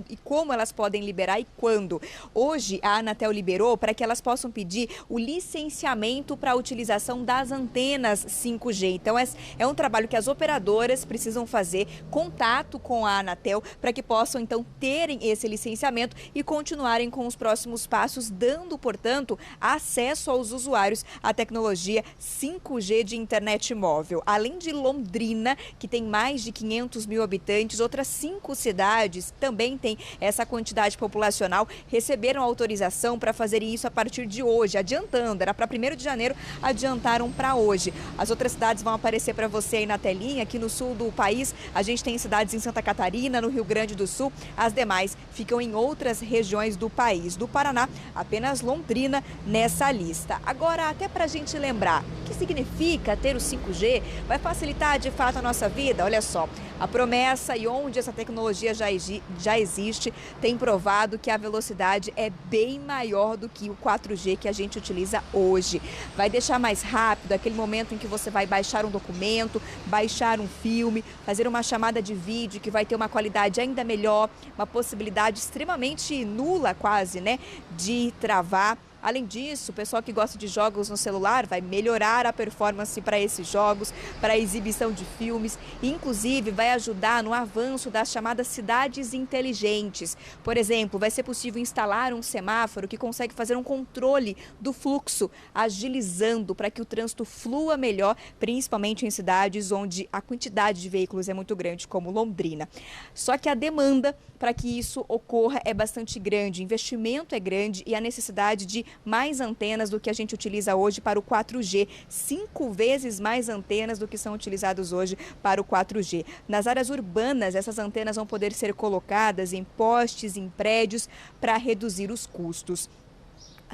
E como elas podem liberar e quando? Hoje a Anatel liberou para que elas possam pedir o licenciamento para a utilização das antenas 5G. Então é um trabalho que as operadoras precisam fazer, contato com a Anatel, para que possam então terem esse licenciamento e continuarem com os próximos passos, dando, portanto, acesso aos usuários à tecnologia 5G de internet móvel. Além de Londrina, que tem mais de 500 mil habitantes, outras 5 cidades também têm essa quantidade populacional, receberam autorização para fazer isso a partir de hoje, adiantando, era para 1º de janeiro, adiantaram para hoje. As outras cidades vão aparecer para você aí na telinha. Aqui no sul do país, a gente tem cidades em Santa Catarina, no Rio Grande do Sul, as demais ficam em outras regiões do país. Do Paraná, apenas Londrina nessa lista. Agora, até para a gente lembrar, o que significa ter o 5G? Vai facilitar de fato a nossa vida? Olha só, a promessa e onde essa tecnologia já existe tem provado que a velocidade é bem maior do que o 4G que a gente utiliza hoje. Vai deixar mais rápido aquele momento em que você vai baixar um documento, baixar um filme, fazer uma chamada de vídeo que vai ter uma qualidade ainda melhor, uma possibilidade extremamente nula quase, né, de travar. Além disso, o pessoal que gosta de jogos no celular vai melhorar a performance para esses jogos, para a exibição de filmes, e inclusive vai ajudar no avanço das chamadas cidades inteligentes. Por exemplo, vai ser possível instalar um semáforo que consegue fazer um controle do fluxo, agilizando para que o trânsito flua melhor, principalmente em cidades onde a quantidade de veículos é muito grande, como Londrina. Só que a demanda para que isso ocorra é bastante grande, o investimento é grande e a necessidade de mais antenas do que a gente utiliza hoje para o 4G, 5 vezes mais antenas do que são utilizados hoje para o 4G. Nas áreas urbanas, essas antenas vão poder ser colocadas em postes, em prédios, para reduzir os custos.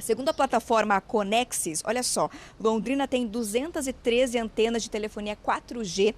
Segundo a plataforma Conexis, olha só, Londrina tem 213 antenas de telefonia 4G,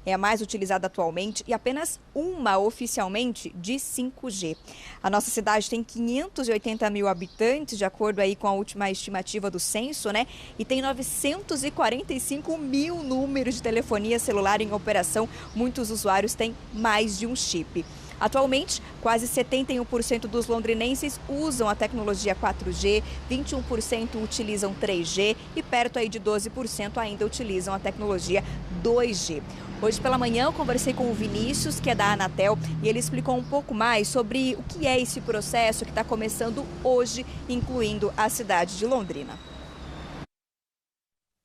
é a mais utilizada atualmente, e apenas uma oficialmente de 5G. A nossa cidade tem 580 mil habitantes, de acordo aí com a última estimativa do censo, né? E tem 945 mil números de telefonia celular em operação. Muitos usuários têm mais de um chip. Atualmente, quase 71% dos londrinenses usam a tecnologia 4G, 21% utilizam 3G e perto aí de 12% ainda utilizam a tecnologia 2G. Hoje pela manhã eu conversei com o Vinícius, que é da Anatel, e ele explicou um pouco mais sobre o que é esse processo que está começando hoje, incluindo a cidade de Londrina.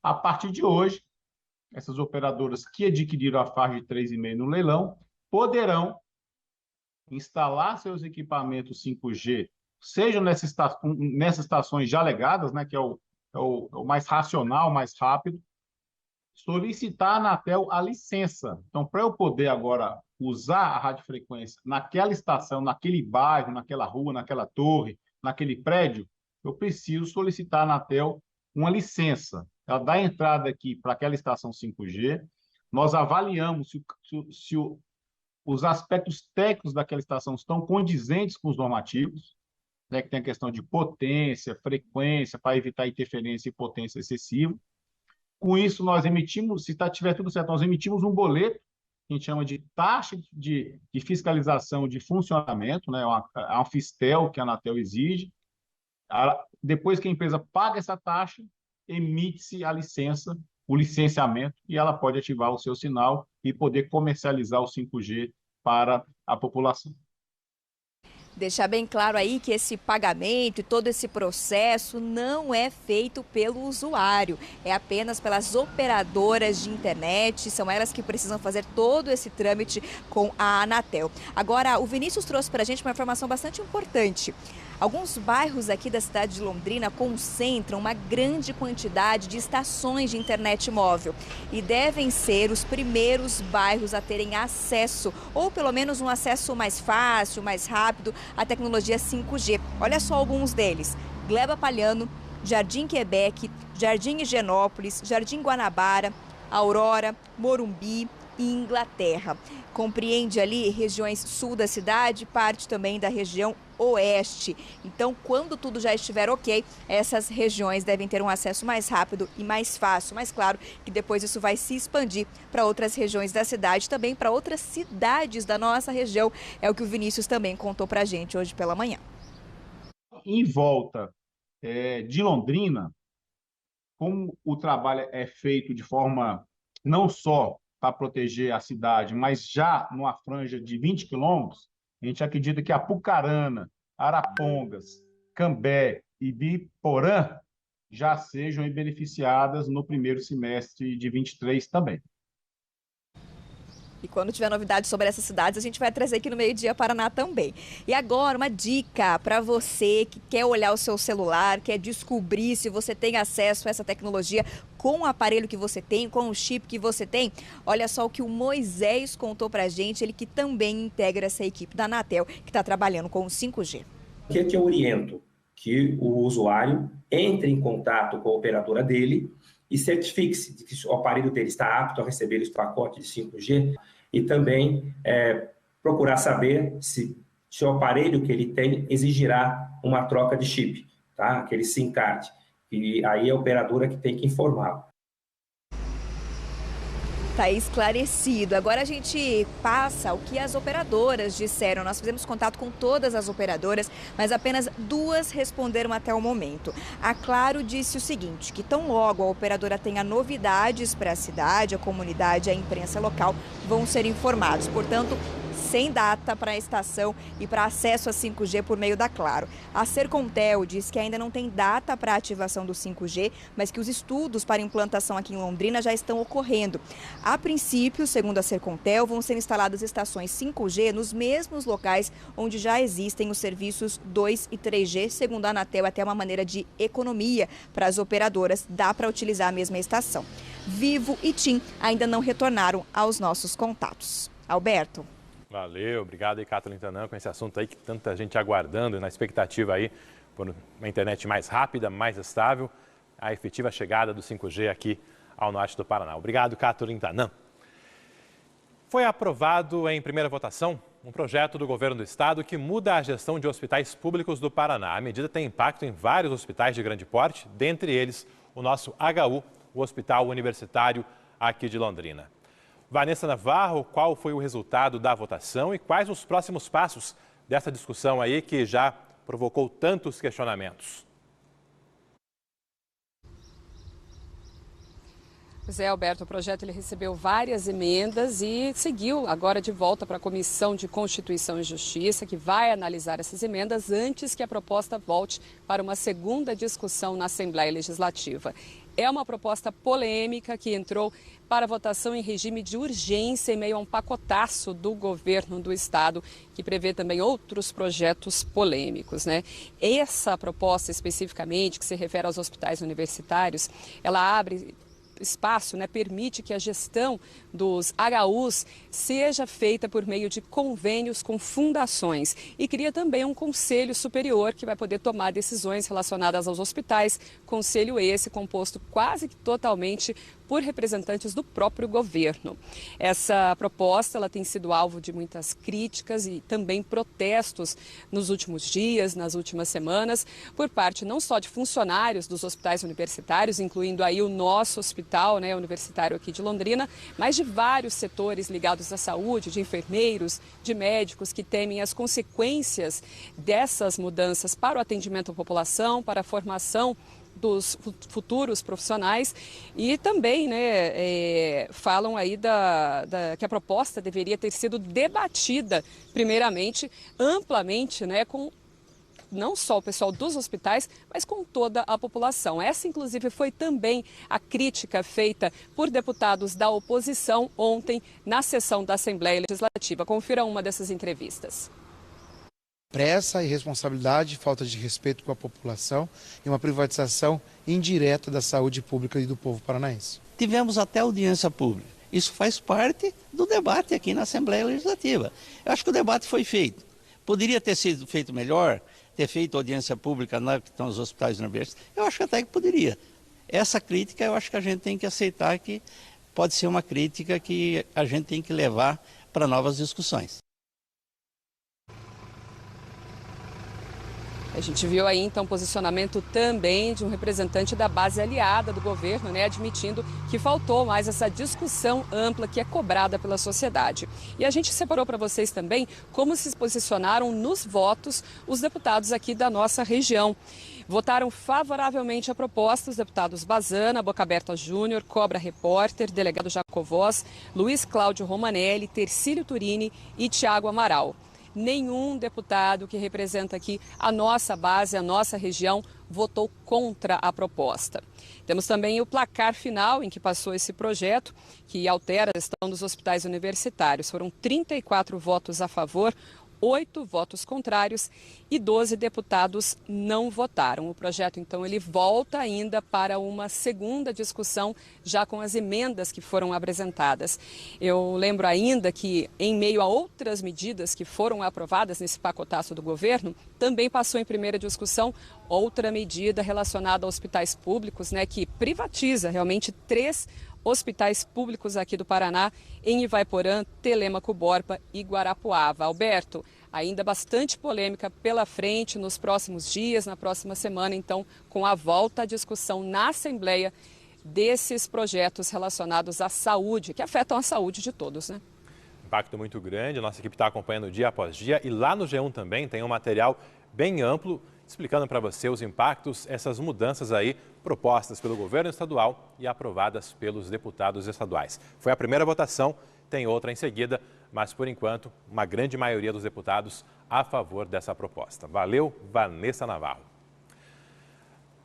A partir de hoje, essas operadoras que adquiriram a faixa de 3,5 no leilão poderão instalar seus equipamentos 5G, seja nessas estações já legadas, né, que é o mais racional, mais rápido, solicitar à Anatel a licença. Então, para eu poder agora usar a radiofrequência naquela estação, naquele bairro, naquela rua, naquela torre, naquele prédio, eu preciso solicitar à Anatel uma licença. Ela dá entrada aqui para aquela estação 5G, nós avaliamos se os aspectos técnicos daquela estação estão condizentes com os normativos, né, que tem a questão de potência, frequência, para evitar interferência e potência excessiva. Com isso, nós emitimos, se tiver tudo certo, nós emitimos um boleto, que a gente chama de taxa de fiscalização de funcionamento, né, uma Fistel que a Anatel exige. Depois que a empresa paga essa taxa, emite-se a licença, o licenciamento, e ela pode ativar o seu sinal e poder comercializar o 5G para a população. Deixar bem claro aí que esse pagamento e todo esse processo não é feito pelo usuário, é apenas pelas operadoras de internet, são elas que precisam fazer todo esse trâmite com a Anatel. Agora, o Vinícius trouxe para a gente uma informação bastante importante. Alguns bairros aqui da cidade de Londrina concentram uma grande quantidade de estações de internet móvel e devem ser os primeiros bairros a terem acesso, ou pelo menos um acesso mais fácil, mais rápido, à tecnologia 5G. Olha só alguns deles: Gleba Palhano, Jardim Quebec, Jardim Higienópolis, Jardim Guanabara, Aurora, Morumbi, e Inglaterra. Compreende ali regiões sul da cidade, parte também da região oeste. Então, quando tudo já estiver ok, essas regiões devem ter um acesso mais rápido e mais fácil. Mas claro que depois isso vai se expandir para outras regiões da cidade, também para outras cidades da nossa região. É o que o Vinícius também contou para a gente hoje pela manhã. Em volta de Londrina, como o trabalho é feito de forma não só para proteger a cidade, mas já numa franja de 20 quilômetros, a gente acredita que Apucarana, Arapongas, Cambé e Biporã já sejam beneficiadas no primeiro semestre de 23 também. E quando tiver novidades sobre essas cidades, a gente vai trazer aqui no Meio Dia Paraná também. E agora, uma dica para você que quer olhar o seu celular, quer descobrir se você tem acesso a essa tecnologia com o aparelho que você tem, com o chip que você tem. Olha só o que o Moisés contou para a gente, ele que também integra essa equipe da Anatel, que está trabalhando com o 5G. O que eu oriento? Que o usuário entre em contato com a operadora dele e certifique-se de que o aparelho dele está apto a receber esse pacote de 5G e também procurar saber se o aparelho que ele tem exigirá uma troca de chip, tá? Aquele SIM card. E aí é a operadora que tem que informá-lo. Está esclarecido. Agora a gente passa o que as operadoras disseram. Nós fizemos contato com todas as operadoras, mas apenas 2 responderam até o momento. A Claro disse o seguinte, que tão logo a operadora tenha novidades para a cidade, a comunidade, a imprensa local vão ser informados. Portanto, sem data para a estação e para acesso a 5G por meio da Claro. A Sercontel diz que ainda não tem data para a ativação do 5G, mas que os estudos para implantação aqui em Londrina já estão ocorrendo. A princípio, segundo a Sercontel, vão ser instaladas estações 5G nos mesmos locais onde já existem os serviços 2 e 3G, segundo a Anatel, até uma maneira de economia para as operadoras, dá para utilizar a mesma estação. Vivo e TIM ainda não retornaram aos nossos contatos. Alberto. Valeu, obrigado aí, Kathleen Tanan, com esse assunto aí que tanta gente aguardando, na expectativa aí por uma internet mais rápida, mais estável, a efetiva chegada do 5G aqui ao norte do Paraná. Obrigado, Kathleen Tanan. Foi aprovado em primeira votação um projeto do governo do estado que muda a gestão de hospitais públicos do Paraná. A medida tem impacto em vários hospitais de grande porte, dentre eles o nosso HU, o Hospital Universitário aqui de Londrina. Vanessa Navarro, qual foi o resultado da votação e quais os próximos passos dessa discussão aí que já provocou tantos questionamentos? Pois é, Alberto, o projeto ele recebeu várias emendas e seguiu agora de volta para a Comissão de Constituição e Justiça, que vai analisar essas emendas antes que a proposta volte para uma segunda discussão na Assembleia Legislativa. É uma proposta polêmica que entrou para votação em regime de urgência em meio a um pacotaço do governo do estado, que prevê também outros projetos polêmicos, né? Essa proposta especificamente, que se refere aos hospitais universitários, ela abre espaço, né, permite que a gestão dos HUs seja feita por meio de convênios com fundações e cria também um conselho superior que vai poder tomar decisões relacionadas aos hospitais, conselho esse composto quase que totalmente por representantes do próprio governo. Essa proposta ela tem sido alvo de muitas críticas e também protestos nos últimos dias, nas últimas semanas, por parte não só de funcionários dos hospitais universitários, incluindo aí o nosso hospital, né, universitário aqui de Londrina, mas de vários setores ligados à saúde, de enfermeiros, de médicos que temem as consequências dessas mudanças para o atendimento à população, para a formação dos futuros profissionais e também, né, falam aí que a proposta deveria ter sido debatida primeiramente, amplamente, né, com não só o pessoal dos hospitais, mas com toda a população. Essa, inclusive, foi também a crítica feita por deputados da oposição ontem na sessão da Assembleia Legislativa. Confira uma dessas entrevistas. Pressa, irresponsabilidade, falta de respeito com a população e uma privatização indireta da saúde pública e do povo paranaense. Tivemos até audiência pública. Isso faz parte do debate aqui na Assembleia Legislativa. Eu acho que o debate foi feito. Poderia ter sido feito melhor, ter feito audiência pública que estão nos hospitais universitários? Eu acho até que poderia. Essa crítica eu acho que a gente tem que aceitar que pode ser uma crítica que a gente tem que levar para novas discussões. A gente viu aí, então, posicionamento também de um representante da base aliada do governo, admitindo que faltou mais essa discussão ampla que é cobrada pela sociedade. E a gente separou para vocês também como se posicionaram nos votos os deputados aqui da nossa região. Votaram favoravelmente a proposta os deputados Bazana, Boca Aberta Júnior, Cobra Repórter, delegado Jacovós, Luiz Cláudio Romanelli, Tercílio Turini e Tiago Amaral. Nenhum deputado que representa aqui a nossa base, a nossa região, votou contra a proposta. Temos também o placar final em que passou esse projeto, que altera a gestão dos hospitais universitários. Foram 34 votos a favor, 8 votos contrários e 12 deputados não votaram. O projeto, então, ele volta ainda para uma segunda discussão, já com as emendas que foram apresentadas. Eu lembro ainda que, em meio a outras medidas que foram aprovadas nesse pacotaço do governo, também passou em primeira discussão outra medida relacionada a hospitais públicos, que privatiza realmente 3 hospitais públicos aqui do Paraná, em Ivaiporã, Telêmaco Borba e Guarapuava. Alberto, ainda bastante polêmica pela frente nos próximos dias, na próxima semana, então, com a volta à discussão na Assembleia desses projetos relacionados à saúde, que afetam a saúde de todos, Impacto muito grande, a nossa equipe está acompanhando dia após dia e lá no G1 também tem um material bem amplo explicando para você os impactos, essas mudanças aí propostas pelo governo estadual e aprovadas pelos deputados estaduais. Foi a primeira votação, tem outra em seguida, mas por enquanto uma grande maioria dos deputados a favor dessa proposta. Valeu, Vanessa Navarro.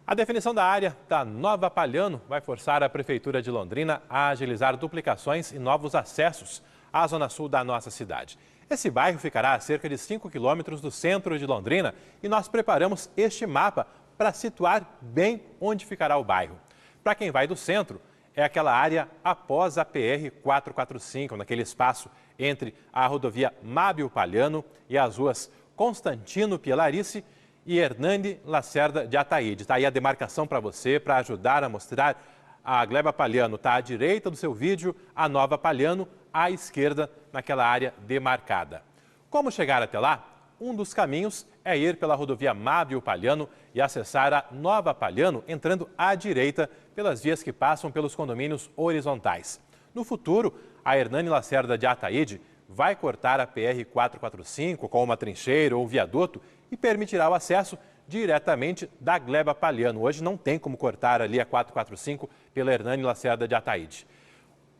A definição da área da Nova Palhano vai forçar a Prefeitura de Londrina a agilizar duplicações e novos acessos à zona sul da nossa cidade. Esse bairro ficará a cerca de 5 quilômetros do centro de Londrina e nós preparamos este mapa para situar bem onde ficará o bairro. Para quem vai do centro, é aquela área após a PR-445, naquele espaço entre a rodovia Mábio Palhano e as ruas Constantino Pielarice e Hernani Lacerda de Ataíde. Está aí a demarcação para você, para ajudar a mostrar. A Gleba Palhano está à direita do seu vídeo, a Nova Palhano à esquerda, naquela área demarcada. Como chegar até lá? Um dos caminhos é ir pela rodovia Mábio Palhano e acessar a Nova Palhano, entrando à direita pelas vias que passam pelos condomínios horizontais. No futuro, a Hernani Lacerda de Ataíde vai cortar a PR-445 com uma trincheira ou viaduto e permitirá o acesso diretamente da Gleba Palhano. Hoje não tem como cortar ali a 445 pela Hernani Lacerda de Ataíde.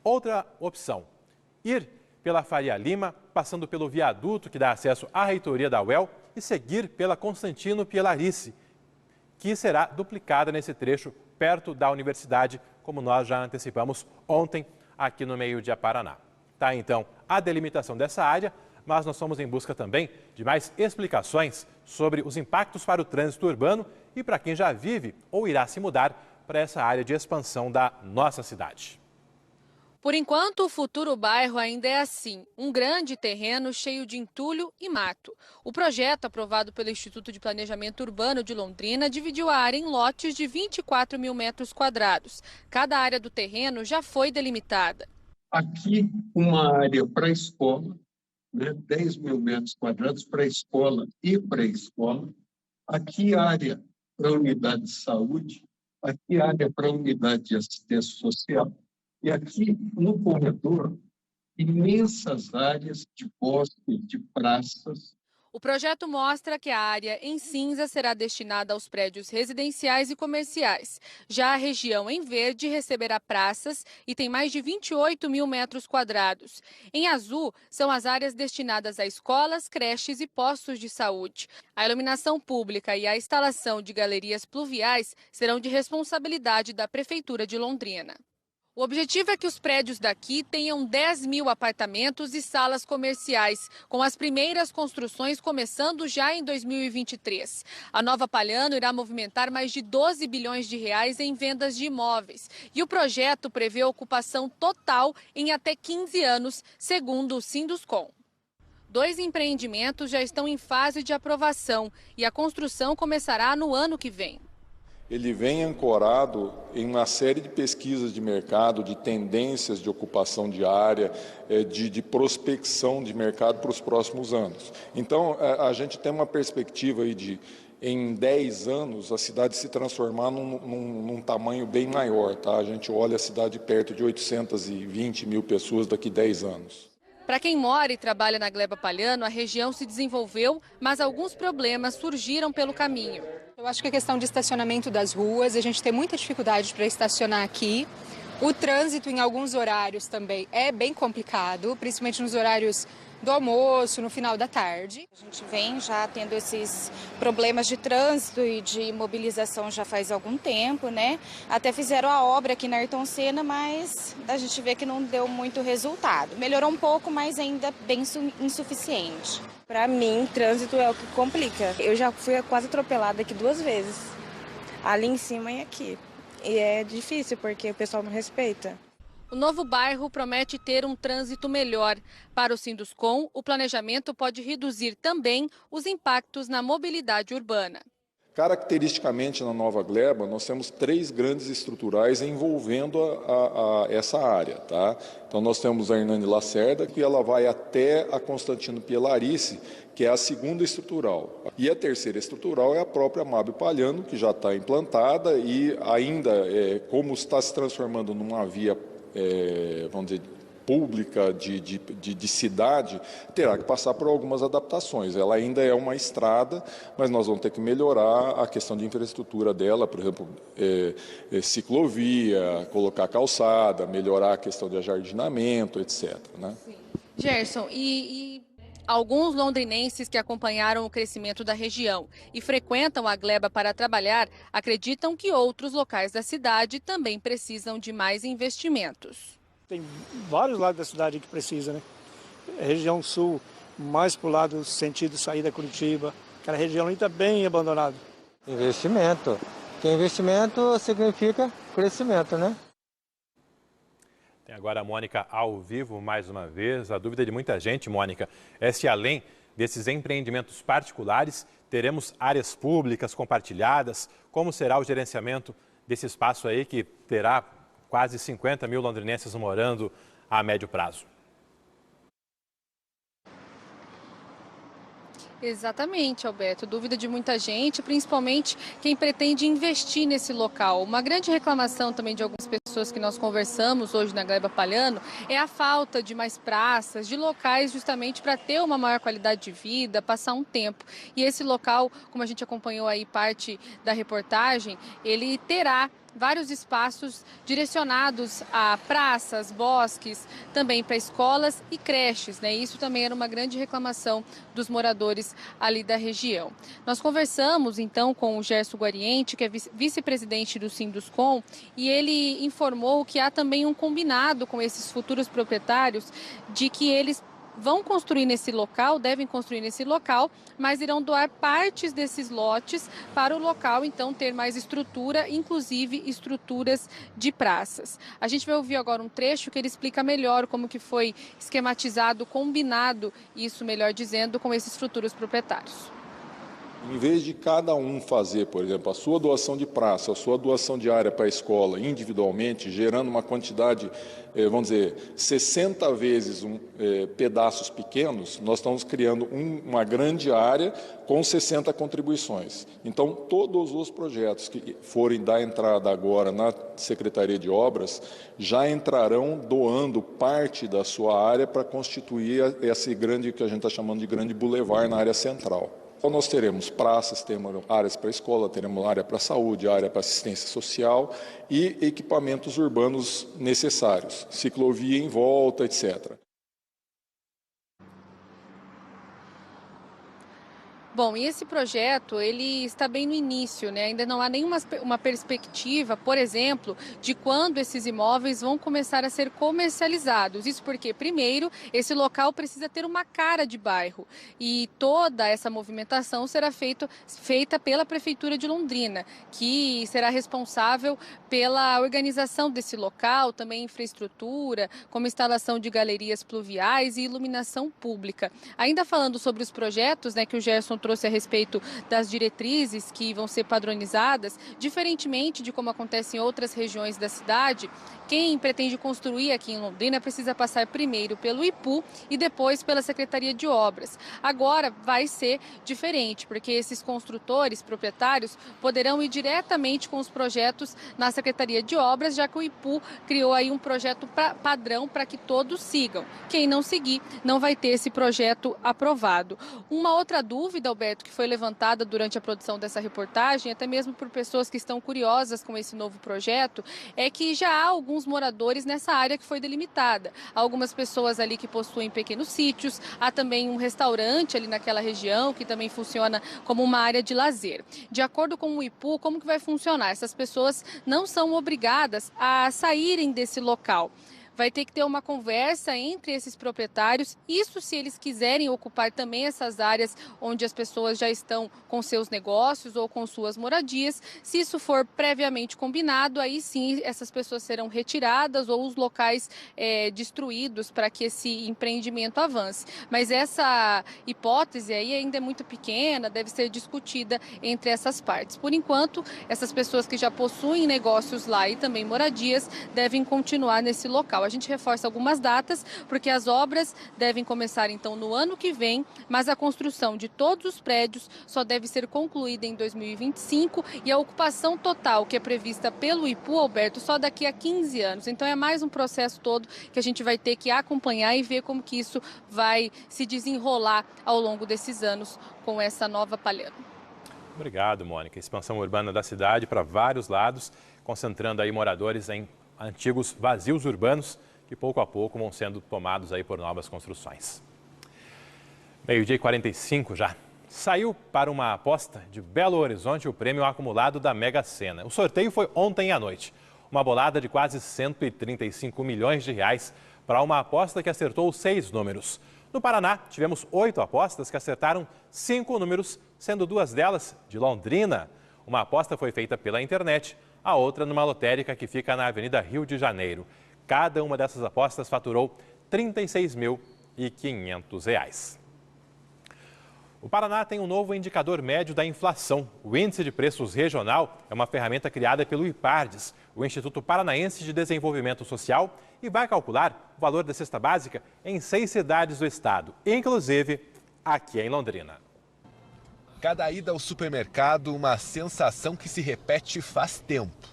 Outra opção, ir pela Faria Lima, passando pelo viaduto que dá acesso à reitoria da UEL e seguir pela Constantino Pielarice, que será duplicada nesse trecho perto da universidade, como nós já antecipamos ontem aqui no Meio-Dia Paraná. Tá, então, a delimitação dessa área, mas nós estamos em busca também de mais explicações sobre os impactos para o trânsito urbano e para quem já vive ou irá se mudar para essa área de expansão da nossa cidade. Por enquanto, o futuro bairro ainda é assim, um grande terreno cheio de entulho e mato. O projeto, aprovado pelo Instituto de Planejamento Urbano de Londrina, dividiu a área em lotes de 24 mil metros quadrados. Cada área do terreno já foi delimitada. Aqui, uma área para escola, 10 mil metros quadrados para escola e pré-escola. Aqui, área para unidade de saúde. Aqui, área para unidade de assistência social. E aqui, no corredor, imensas áreas de bosque, de praças. O projeto mostra que a área em cinza será destinada aos prédios residenciais e comerciais. Já a região em verde receberá praças e tem mais de 28 mil metros quadrados. Em azul, são as áreas destinadas a escolas, creches e postos de saúde. A iluminação pública e a instalação de galerias pluviais serão de responsabilidade da Prefeitura de Londrina. O objetivo é que os prédios daqui tenham 10 mil apartamentos e salas comerciais, com as primeiras construções começando já em 2023. A Nova Palhano irá movimentar mais de 12 bilhões de reais em vendas de imóveis. E o projeto prevê ocupação total em até 15 anos, segundo o Sinduscom. 2 empreendimentos já estão em fase de aprovação e a construção começará no ano que vem. Ele vem ancorado em uma série de pesquisas de mercado, de tendências de ocupação de área, de prospecção de mercado para os próximos anos. Então, a gente tem uma perspectiva aí de, em 10 anos, a cidade se transformar num tamanho bem maior. Tá? A gente olha a cidade perto de 820 mil pessoas daqui a 10 anos. Para quem mora e trabalha na Gleba Palhano, a região se desenvolveu, mas alguns problemas surgiram pelo caminho. Eu acho que a questão de estacionamento das ruas, a gente tem muita dificuldade para estacionar aqui. O trânsito em alguns horários também é bem complicado, principalmente nos horários do almoço, no final da tarde. A gente vem já tendo esses problemas de trânsito e de mobilização já faz algum tempo, né? Até fizeram a obra aqui na Ayrton Senna, mas a gente vê que não deu muito resultado. Melhorou um pouco, mas ainda bem insuficiente. Para mim, trânsito é o que complica. Eu já fui quase atropelada aqui 2 vezes, ali em cima e aqui. E é difícil porque o pessoal não respeita. O novo bairro promete ter um trânsito melhor. Para o Sinduscom, o planejamento pode reduzir também os impactos na mobilidade urbana. Caracteristicamente, na Nova Gleba, nós temos 3 grandes estruturais envolvendo essa área. Tá? Então, nós temos a Hernani Lacerda, que ela vai até a Constantino Pielarice, que é a 2ª estrutural. E a 3ª estrutural é a própria Mábio Palhano, que já está implantada e ainda, como está se transformando numa via, vamos dizer, pública de cidade, terá que passar por algumas adaptações. Ela ainda é uma estrada, mas nós vamos ter que melhorar a questão de infraestrutura dela, por exemplo, ciclovia, colocar calçada, melhorar a questão de ajardinamento, etc. Né? Gerson, e alguns londrinenses que acompanharam o crescimento da região e frequentam a Gleba para trabalhar, acreditam que outros locais da cidade também precisam de mais investimentos. Tem vários lados da cidade que precisa, né? A região sul, mais para o lado sentido saída Curitiba, aquela região ali está bem abandonada. Investimento. Que investimento significa crescimento, né? Tem agora a Mônica ao vivo mais uma vez. A dúvida de muita gente, Mônica, é se além desses empreendimentos particulares, teremos áreas públicas compartilhadas. Como será o gerenciamento desse espaço aí que terá quase 50 mil londrinenses morando a médio prazo? Exatamente, Alberto. Dúvida de muita gente, principalmente quem pretende investir nesse local. Uma grande reclamação também de algumas pessoas que nós conversamos hoje na Gleba Palhano é a falta de mais praças, de locais justamente para ter uma maior qualidade de vida, passar um tempo. E esse local, como a gente acompanhou aí parte da reportagem, ele terá vários espaços direcionados a praças, bosques, também para escolas e creches, né? Isso também era uma grande reclamação dos moradores ali da região. Nós conversamos então com o Gerson Guariente, que é vice-presidente do Sinduscom, e ele informou que há também um combinado com esses futuros proprietários de que eles vão construir nesse local, devem construir nesse local, mas irão doar partes desses lotes para o local, então, ter mais estrutura, inclusive estruturas de praças. A gente vai ouvir agora um trecho que ele explica melhor como que foi esquematizado, combinado, isso melhor dizendo, com esses futuros proprietários. Em vez de cada um fazer, por exemplo, a sua doação de praça, a sua doação de área para a escola individualmente, gerando uma quantidade, vamos dizer, 60 vezes pedaços pequenos, nós estamos criando uma grande área com 60 contribuições. Então, todos os projetos que forem dar entrada agora na Secretaria de Obras já entrarão doando parte da sua área para constituir esse grande, que a gente está chamando de grande bulevar na área central. Então, nós teremos praças, teremos áreas para escola, teremos área para saúde, área para assistência social e equipamentos urbanos necessários, ciclovia em volta, etc. Bom, e esse projeto, ele está bem no início, né? Ainda não há nenhuma uma perspectiva, por exemplo, de quando esses imóveis vão começar a ser comercializados. Isso porque, primeiro, esse local precisa ter uma cara de bairro e toda essa movimentação será feita pela Prefeitura de Londrina, que será responsável pela organização desse local, também infraestrutura, como instalação de galerias pluviais e iluminação pública. Ainda falando sobre os projetos, né, que o Gerson trouxe a respeito das diretrizes que vão ser padronizadas, diferentemente de como acontece em outras regiões da cidade, quem pretende construir aqui em Londrina precisa passar primeiro pelo IPU e depois pela Secretaria de Obras. Agora vai ser diferente, porque esses construtores, proprietários, poderão ir diretamente com os projetos na Secretaria de Obras, já que o IPU criou aí um projeto padrão para que todos sigam. Quem não seguir não vai ter esse projeto aprovado. Uma outra dúvida, Alberto, que foi levantada durante a produção dessa reportagem, até mesmo por pessoas que estão curiosas com esse novo projeto, é que já há alguns moradores nessa área que foi delimitada. Há algumas pessoas ali que possuem pequenos sítios, há também um restaurante ali naquela região que também funciona como uma área de lazer. De acordo com o IPU, como que vai funcionar? Essas pessoas não são obrigadas a saírem desse local. Vai ter que ter uma conversa entre esses proprietários, isso se eles quiserem ocupar também essas áreas onde as pessoas já estão com seus negócios ou com suas moradias. Se isso for previamente combinado, aí sim essas pessoas serão retiradas ou os locais destruídos para que esse empreendimento avance. Mas essa hipótese aí ainda é muito pequena, deve ser discutida entre essas partes. Por enquanto, essas pessoas que já possuem negócios lá e também moradias devem continuar nesse local. A gente reforça algumas datas, porque as obras devem começar então no ano que vem, mas a construção de todos os prédios só deve ser concluída em 2025 e a ocupação total que é prevista pelo IPU, Alberto, só daqui a 15 anos. Então é mais um processo todo que a gente vai ter que acompanhar e ver como que isso vai se desenrolar ao longo desses anos com essa nova Palhano. Obrigado, Mônica. Expansão urbana da cidade para vários lados, concentrando aí moradores em antigos vazios urbanos que pouco a pouco vão sendo tomados aí por novas construções. 12h45 já. Saiu para uma aposta de Belo Horizonte o prêmio acumulado da Mega Sena. O sorteio foi ontem à noite. Uma bolada de quase 135 milhões de reais para uma aposta que acertou 6 números. No Paraná, tivemos 8 apostas que acertaram 5 números, sendo 2 delas de Londrina. Uma aposta foi feita pela internet, a outra numa lotérica que fica na Avenida Rio de Janeiro. Cada uma dessas apostas faturou R$ 36.500. O Paraná tem um novo indicador médio da inflação. O Índice de Preços Regional é uma ferramenta criada pelo IPARDES, o Instituto Paranaense de Desenvolvimento Social, e vai calcular o valor da cesta básica em 6 cidades do estado, inclusive aqui em Londrina. Cada ida ao supermercado, uma sensação que se repete faz tempo.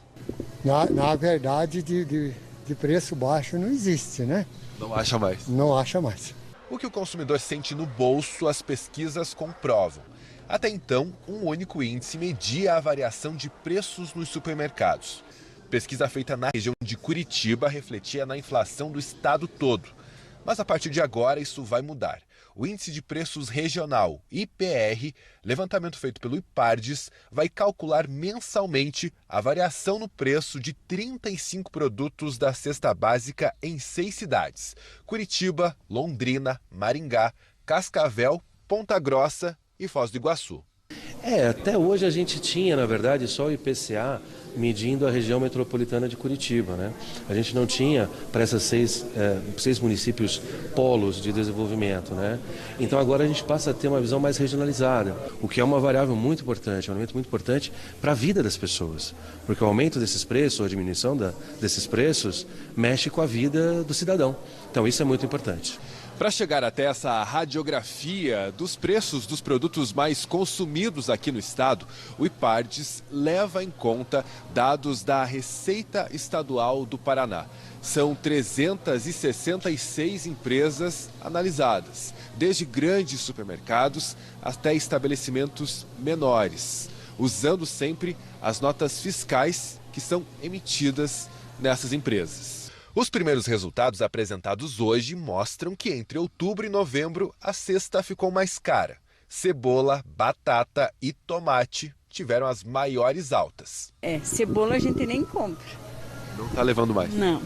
Na verdade, de preço baixo não existe, né? Não acha mais? Não acha mais. O que o consumidor sente no bolso, as pesquisas comprovam. Até então, um único índice media a variação de preços nos supermercados. Pesquisa feita na região de Curitiba refletia na inflação do estado todo. Mas a partir de agora isso vai mudar. O Índice de Preços Regional, IPR, levantamento feito pelo IPARDES, vai calcular mensalmente a variação no preço de 35 produtos da cesta básica em 6 cidades: Curitiba, Londrina, Maringá, Cascavel, Ponta Grossa e Foz do Iguaçu. Até hoje a gente tinha, na verdade, só o IPCA medindo a região metropolitana de Curitiba, né? A gente não tinha para essas 6 municípios polos de desenvolvimento, né? Então agora a gente passa a ter uma visão mais regionalizada, o que é uma variável muito importante, um elemento muito importante para a vida das pessoas, porque o aumento desses preços, ou a diminuição desses preços, mexe com a vida do cidadão. Então isso é muito importante. Para chegar até essa radiografia dos preços dos produtos mais consumidos aqui no estado, o IPARDES leva em conta dados da Receita Estadual do Paraná. São 366 empresas analisadas, desde grandes supermercados até estabelecimentos menores, usando sempre as notas fiscais que são emitidas nessas empresas. Os primeiros resultados apresentados hoje mostram que entre outubro e novembro a cesta ficou mais cara. Cebola, batata e tomate tiveram as maiores altas. Cebola a gente nem compra. Não está levando mais? Não.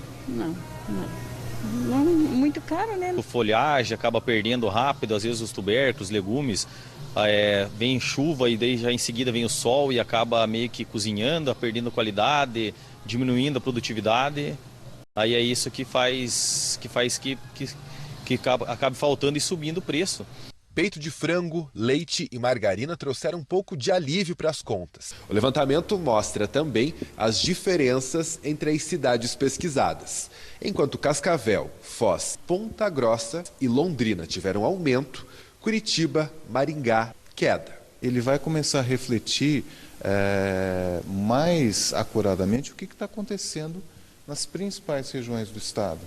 Muito caro, né? A folhagem acaba perdendo rápido, às vezes os tubérculos, legumes. Vem chuva e daí já em seguida vem o sol e acaba meio que cozinhando, perdendo qualidade, diminuindo a produtividade. Aí é isso que faz que acabe faltando e subindo o preço. Peito de frango, leite e margarina trouxeram um pouco de alívio para as contas. O levantamento mostra também as diferenças entre as cidades pesquisadas. Enquanto Cascavel, Foz, Ponta Grossa e Londrina tiveram aumento, Curitiba, Maringá, queda. Ele vai começar a refletir mais acuradamente o que está acontecendo nas principais regiões do estado.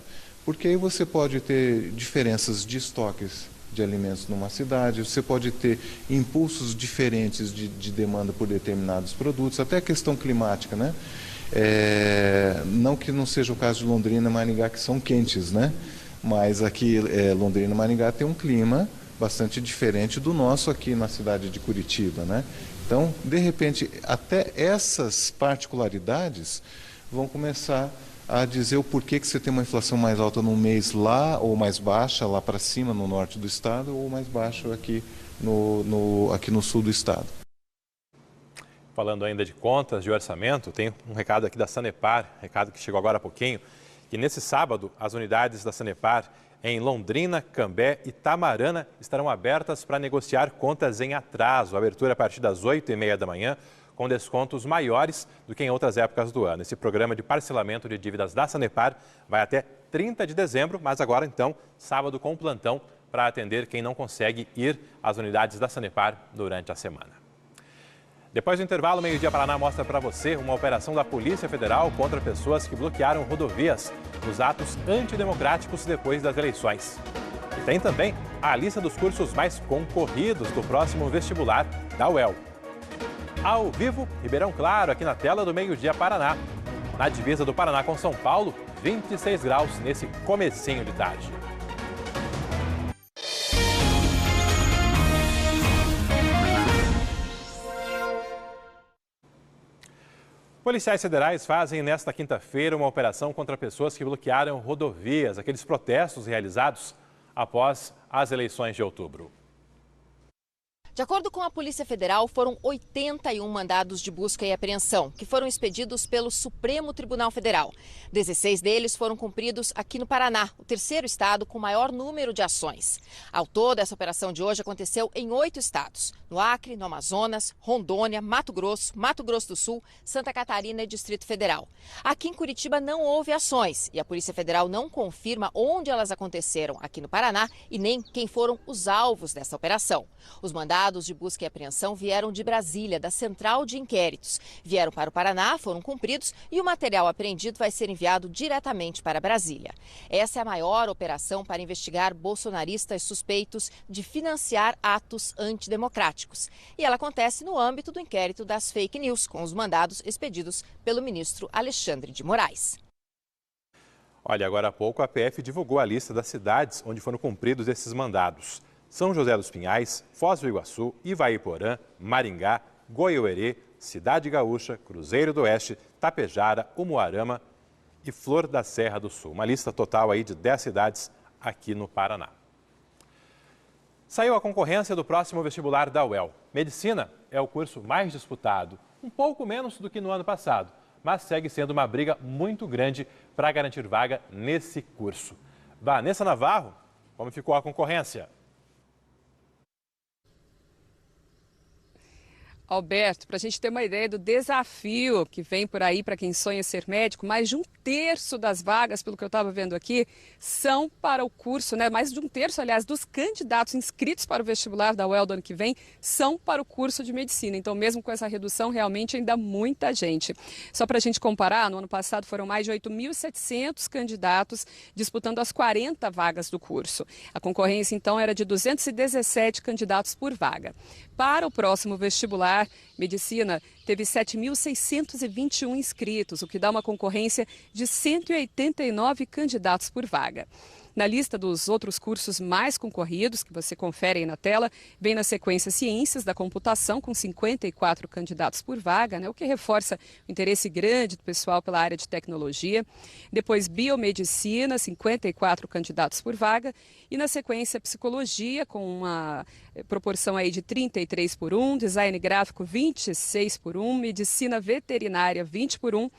Porque aí você pode ter diferenças de estoques de alimentos numa cidade, você pode ter impulsos diferentes de demanda por determinados produtos, até a questão climática, né? Não que não seja o caso de Londrina e Maringá, que são quentes, né? Mas aqui Londrina e Maringá tem um clima bastante diferente do nosso aqui na cidade de Curitiba, né? Então, de repente, até essas particularidades vão começar a dizer o porquê que você tem uma inflação mais alta num mês lá, ou mais baixa lá para cima no norte do estado, ou mais baixa aqui no sul do estado. Falando ainda de contas, de orçamento, tem um recado aqui da Sanepar, recado que chegou agora há pouquinho, que nesse sábado as unidades da Sanepar em Londrina, Cambé e Tamarana estarão abertas para negociar contas em atraso. Abertura a partir das 8h30 da manhã, com descontos maiores do que em outras épocas do ano. Esse programa de parcelamento de dívidas da Sanepar vai até 30 de dezembro, mas agora então, sábado com plantão para atender quem não consegue ir às unidades da Sanepar durante a semana. Depois do intervalo, Meio-Dia Paraná mostra para você uma operação da Polícia Federal contra pessoas que bloquearam rodovias nos atos antidemocráticos depois das eleições. E tem também a lista dos cursos mais concorridos do próximo vestibular da UEL. Ao vivo, Ribeirão Claro, aqui na tela do Meio-Dia Paraná. Na divisa do Paraná com São Paulo, 26 graus nesse comecinho de tarde. Policiais federais fazem nesta quinta-feira uma operação contra pessoas que bloquearam rodovias, aqueles protestos realizados após as eleições de outubro. De acordo com a Polícia Federal, foram 81 mandados de busca e apreensão, que foram expedidos pelo Supremo Tribunal Federal. 16 deles foram cumpridos aqui no Paraná, o terceiro estado com maior número de ações. Ao todo, essa operação de hoje aconteceu em 8 estados: no Acre, no Amazonas, Rondônia, Mato Grosso do Sul, Santa Catarina e Distrito Federal. Aqui em Curitiba não houve ações e a Polícia Federal não confirma onde elas aconteceram aqui no Paraná e nem quem foram os alvos dessa operação. Os mandados de busca e apreensão vieram de Brasília, da Central de Inquéritos. Vieram para o Paraná, foram cumpridos e o material apreendido vai ser enviado diretamente para Brasília. Essa é a maior operação para investigar bolsonaristas suspeitos de financiar atos antidemocráticos. E ela acontece no âmbito do inquérito das fake news, com os mandados expedidos pelo ministro Alexandre de Moraes. Olha, agora há pouco a PF divulgou a lista das cidades onde foram cumpridos esses mandados. São José dos Pinhais, Foz do Iguaçu, Ivaiporã, Maringá, Goiuerê, Cidade Gaúcha, Cruzeiro do Oeste, Tapejara, Umuarama e Flor da Serra do Sul. Uma lista total aí de 10 cidades aqui no Paraná. Saiu a concorrência do próximo vestibular da UEL. Medicina é o curso mais disputado, um pouco menos do que no ano passado, mas segue sendo uma briga muito grande para garantir vaga nesse curso. Vanessa Navarro, como ficou a concorrência? Alberto, para a gente ter uma ideia do desafio que vem por aí para quem sonha ser médico, mais de 1/3 das vagas, pelo que eu estava vendo aqui, são para o curso, né? Mais de 1/3, aliás, dos candidatos inscritos para o vestibular da UEL do ano que vem são para o curso de medicina. Então, mesmo com essa redução, realmente ainda muita gente. Só para a gente comparar, no ano passado foram mais de 8.700 candidatos disputando as 40 vagas do curso. A concorrência, então, era de 217 candidatos por vaga. Para o próximo vestibular, medicina teve 7.621 inscritos, o que dá uma concorrência de 189 candidatos por vaga. Na lista dos outros cursos mais concorridos, que você confere aí na tela, vem na sequência Ciências da Computação, com 54 candidatos por vaga, né, o que reforça o interesse grande do pessoal pela área de tecnologia. Depois Biomedicina, 54 candidatos por vaga. E na sequência Psicologia, com uma proporção aí de 33 por 1, Design Gráfico 26 por 1, Medicina Veterinária 20 por 1,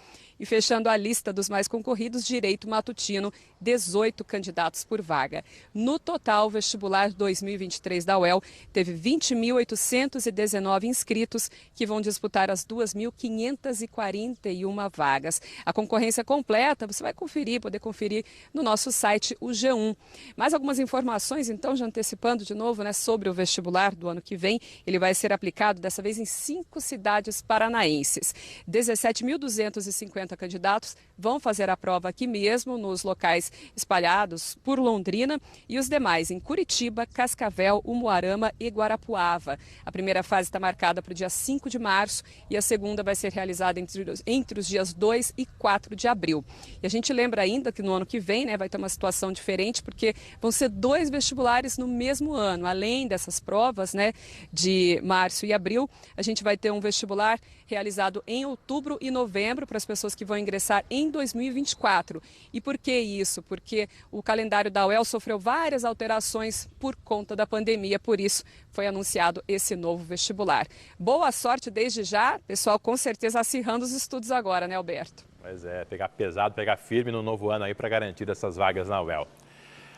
E fechando a lista dos mais concorridos, Direito Matutino, 18 candidatos por vaga. No total, o vestibular 2023 da UEL teve 20.819 inscritos que vão disputar as 2.541 vagas. A concorrência completa você vai poder conferir no nosso site, o G1. Mais algumas informações, então, já antecipando de novo, né, sobre o vestibular do ano que vem. Ele vai ser aplicado dessa vez em 5 cidades paranaenses. 17.250 candidatos vão fazer a prova aqui mesmo, nos locais espalhados por Londrina, e os demais em Curitiba, Cascavel, Umuarama e Guarapuava. A primeira fase está marcada para o dia 5 de março e a segunda vai ser realizada entre os dias 2 e 4 de abril. E a gente lembra ainda que no ano que vem, né, vai ter uma situação diferente, porque vão ser 2 vestibulares no mesmo ano. Além dessas provas, né, de março e abril, a gente vai ter um vestibular realizado em outubro e novembro para as pessoas que vão ingressar em 2024. E por que isso? Porque o calendário da UEL sofreu várias alterações por conta da pandemia, por isso foi anunciado esse novo vestibular. Boa sorte desde já, pessoal, com certeza acirrando os estudos agora, né, Alberto? Pois é, pegar pesado, pegar firme no novo ano aí para garantir essas vagas na UEL.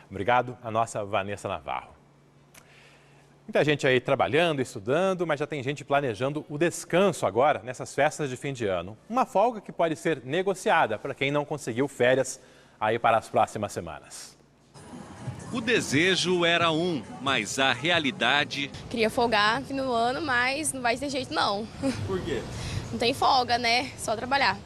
Obrigado a nossa Vanessa Navarro. Muita gente aí trabalhando, estudando, mas já tem gente planejando o descanso agora nessas festas de fim de ano. Uma folga que pode ser negociada para quem não conseguiu férias aí para as próximas semanas. O desejo era mas a realidade... Queria folgar no fim do ano, mas não vai ter jeito não. Por quê? Não tem folga, né? Só trabalhar.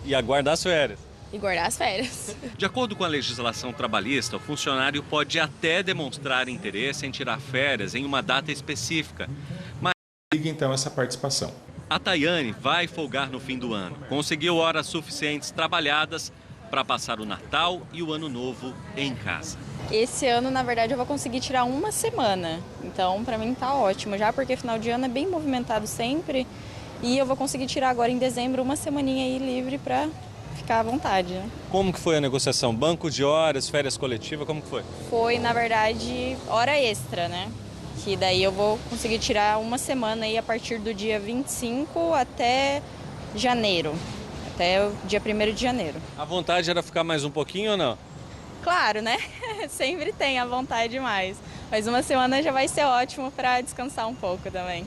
E aguardar as férias. E guardar as férias. De acordo com a legislação trabalhista, o funcionário pode até demonstrar interesse em tirar férias em uma data específica. Mas liga então essa participação. A Tayane vai folgar no fim do ano. Conseguiu horas suficientes trabalhadas para passar o Natal e o Ano Novo em casa. Esse ano, na verdade, eu vou conseguir tirar uma semana. Então, para mim tá ótimo já, porque final de ano é bem movimentado sempre. E eu vou conseguir tirar agora em dezembro uma semaninha aí livre para ficar à vontade, né? Como que foi a negociação? Banco de horas, férias coletivas, como que foi? Foi, na verdade, hora extra, né? Que daí eu vou conseguir tirar uma semana aí a partir do dia 25 até janeiro. Até o dia 1º de janeiro. A vontade era ficar mais um pouquinho ou não? Claro, né? Sempre tem a vontade mais. Mas uma semana já vai ser ótimo para descansar um pouco também.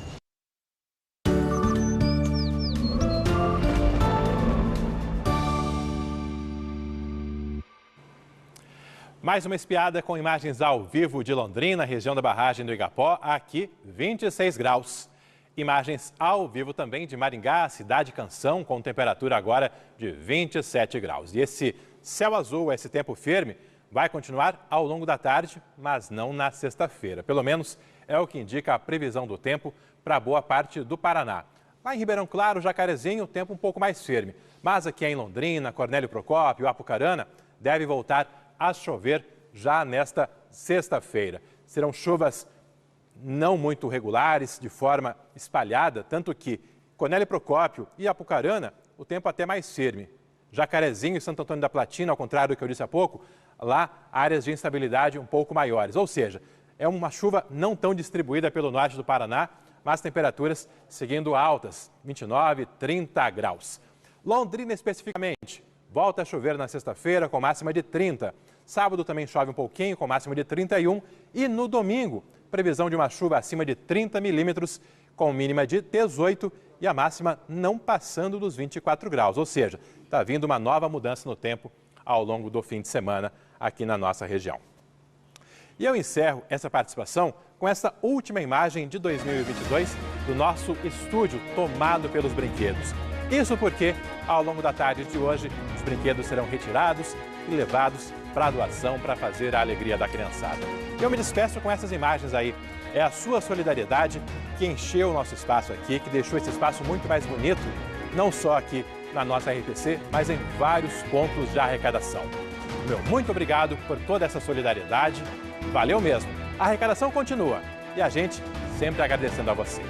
Mais uma espiada com imagens ao vivo de Londrina, região da barragem do Igapó, aqui 26 graus. Imagens ao vivo também de Maringá, cidade Canção, com temperatura agora de 27 graus. E esse céu azul, esse tempo firme, vai continuar ao longo da tarde, mas não na sexta-feira. Pelo menos é o que indica a previsão do tempo para boa parte do Paraná. Lá em Ribeirão Claro, Jacarezinho, o tempo um pouco mais firme. Mas aqui em Londrina, Cornélio Procópio, Apucarana, deve voltar a chover já nesta sexta-feira. Serão chuvas não muito regulares, de forma espalhada, tanto que Cornélio Procópio e Apucarana, o tempo até mais firme. Jacarezinho e Santo Antônio da Platina, ao contrário do que eu disse há pouco, lá áreas de instabilidade um pouco maiores. Ou seja, é uma chuva não tão distribuída pelo norte do Paraná, mas temperaturas seguindo altas, 29, 30 graus. Londrina especificamente, volta a chover na sexta-feira com máxima de 30. Sábado também chove um pouquinho com máxima de 31. E no domingo, previsão de uma chuva acima de 30 milímetros com mínima de 18 e a máxima não passando dos 24 graus. Ou seja, está vindo uma nova mudança no tempo ao longo do fim de semana aqui na nossa região. E eu encerro essa participação com essa última imagem de 2022 do nosso estúdio tomado pelos brinquedos. Isso porque, ao longo da tarde de hoje, os brinquedos serão retirados e levados para a doação para fazer a alegria da criançada. Eu me despeço com essas imagens aí. É a sua solidariedade que encheu o nosso espaço aqui, que deixou esse espaço muito mais bonito, não só aqui na nossa RPC, mas em vários pontos de arrecadação. Meu muito obrigado por toda essa solidariedade. Valeu mesmo. A arrecadação continua e a gente sempre agradecendo a você.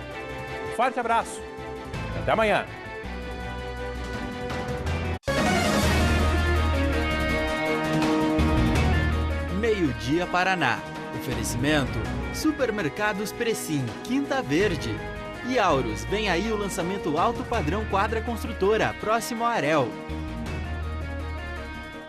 Forte abraço e até amanhã. Meio-dia Paraná. Oferecimento: Supermercados Precim, Quinta Verde. E Aurus, vem aí o lançamento alto padrão Quadra Construtora, próximo a Arel.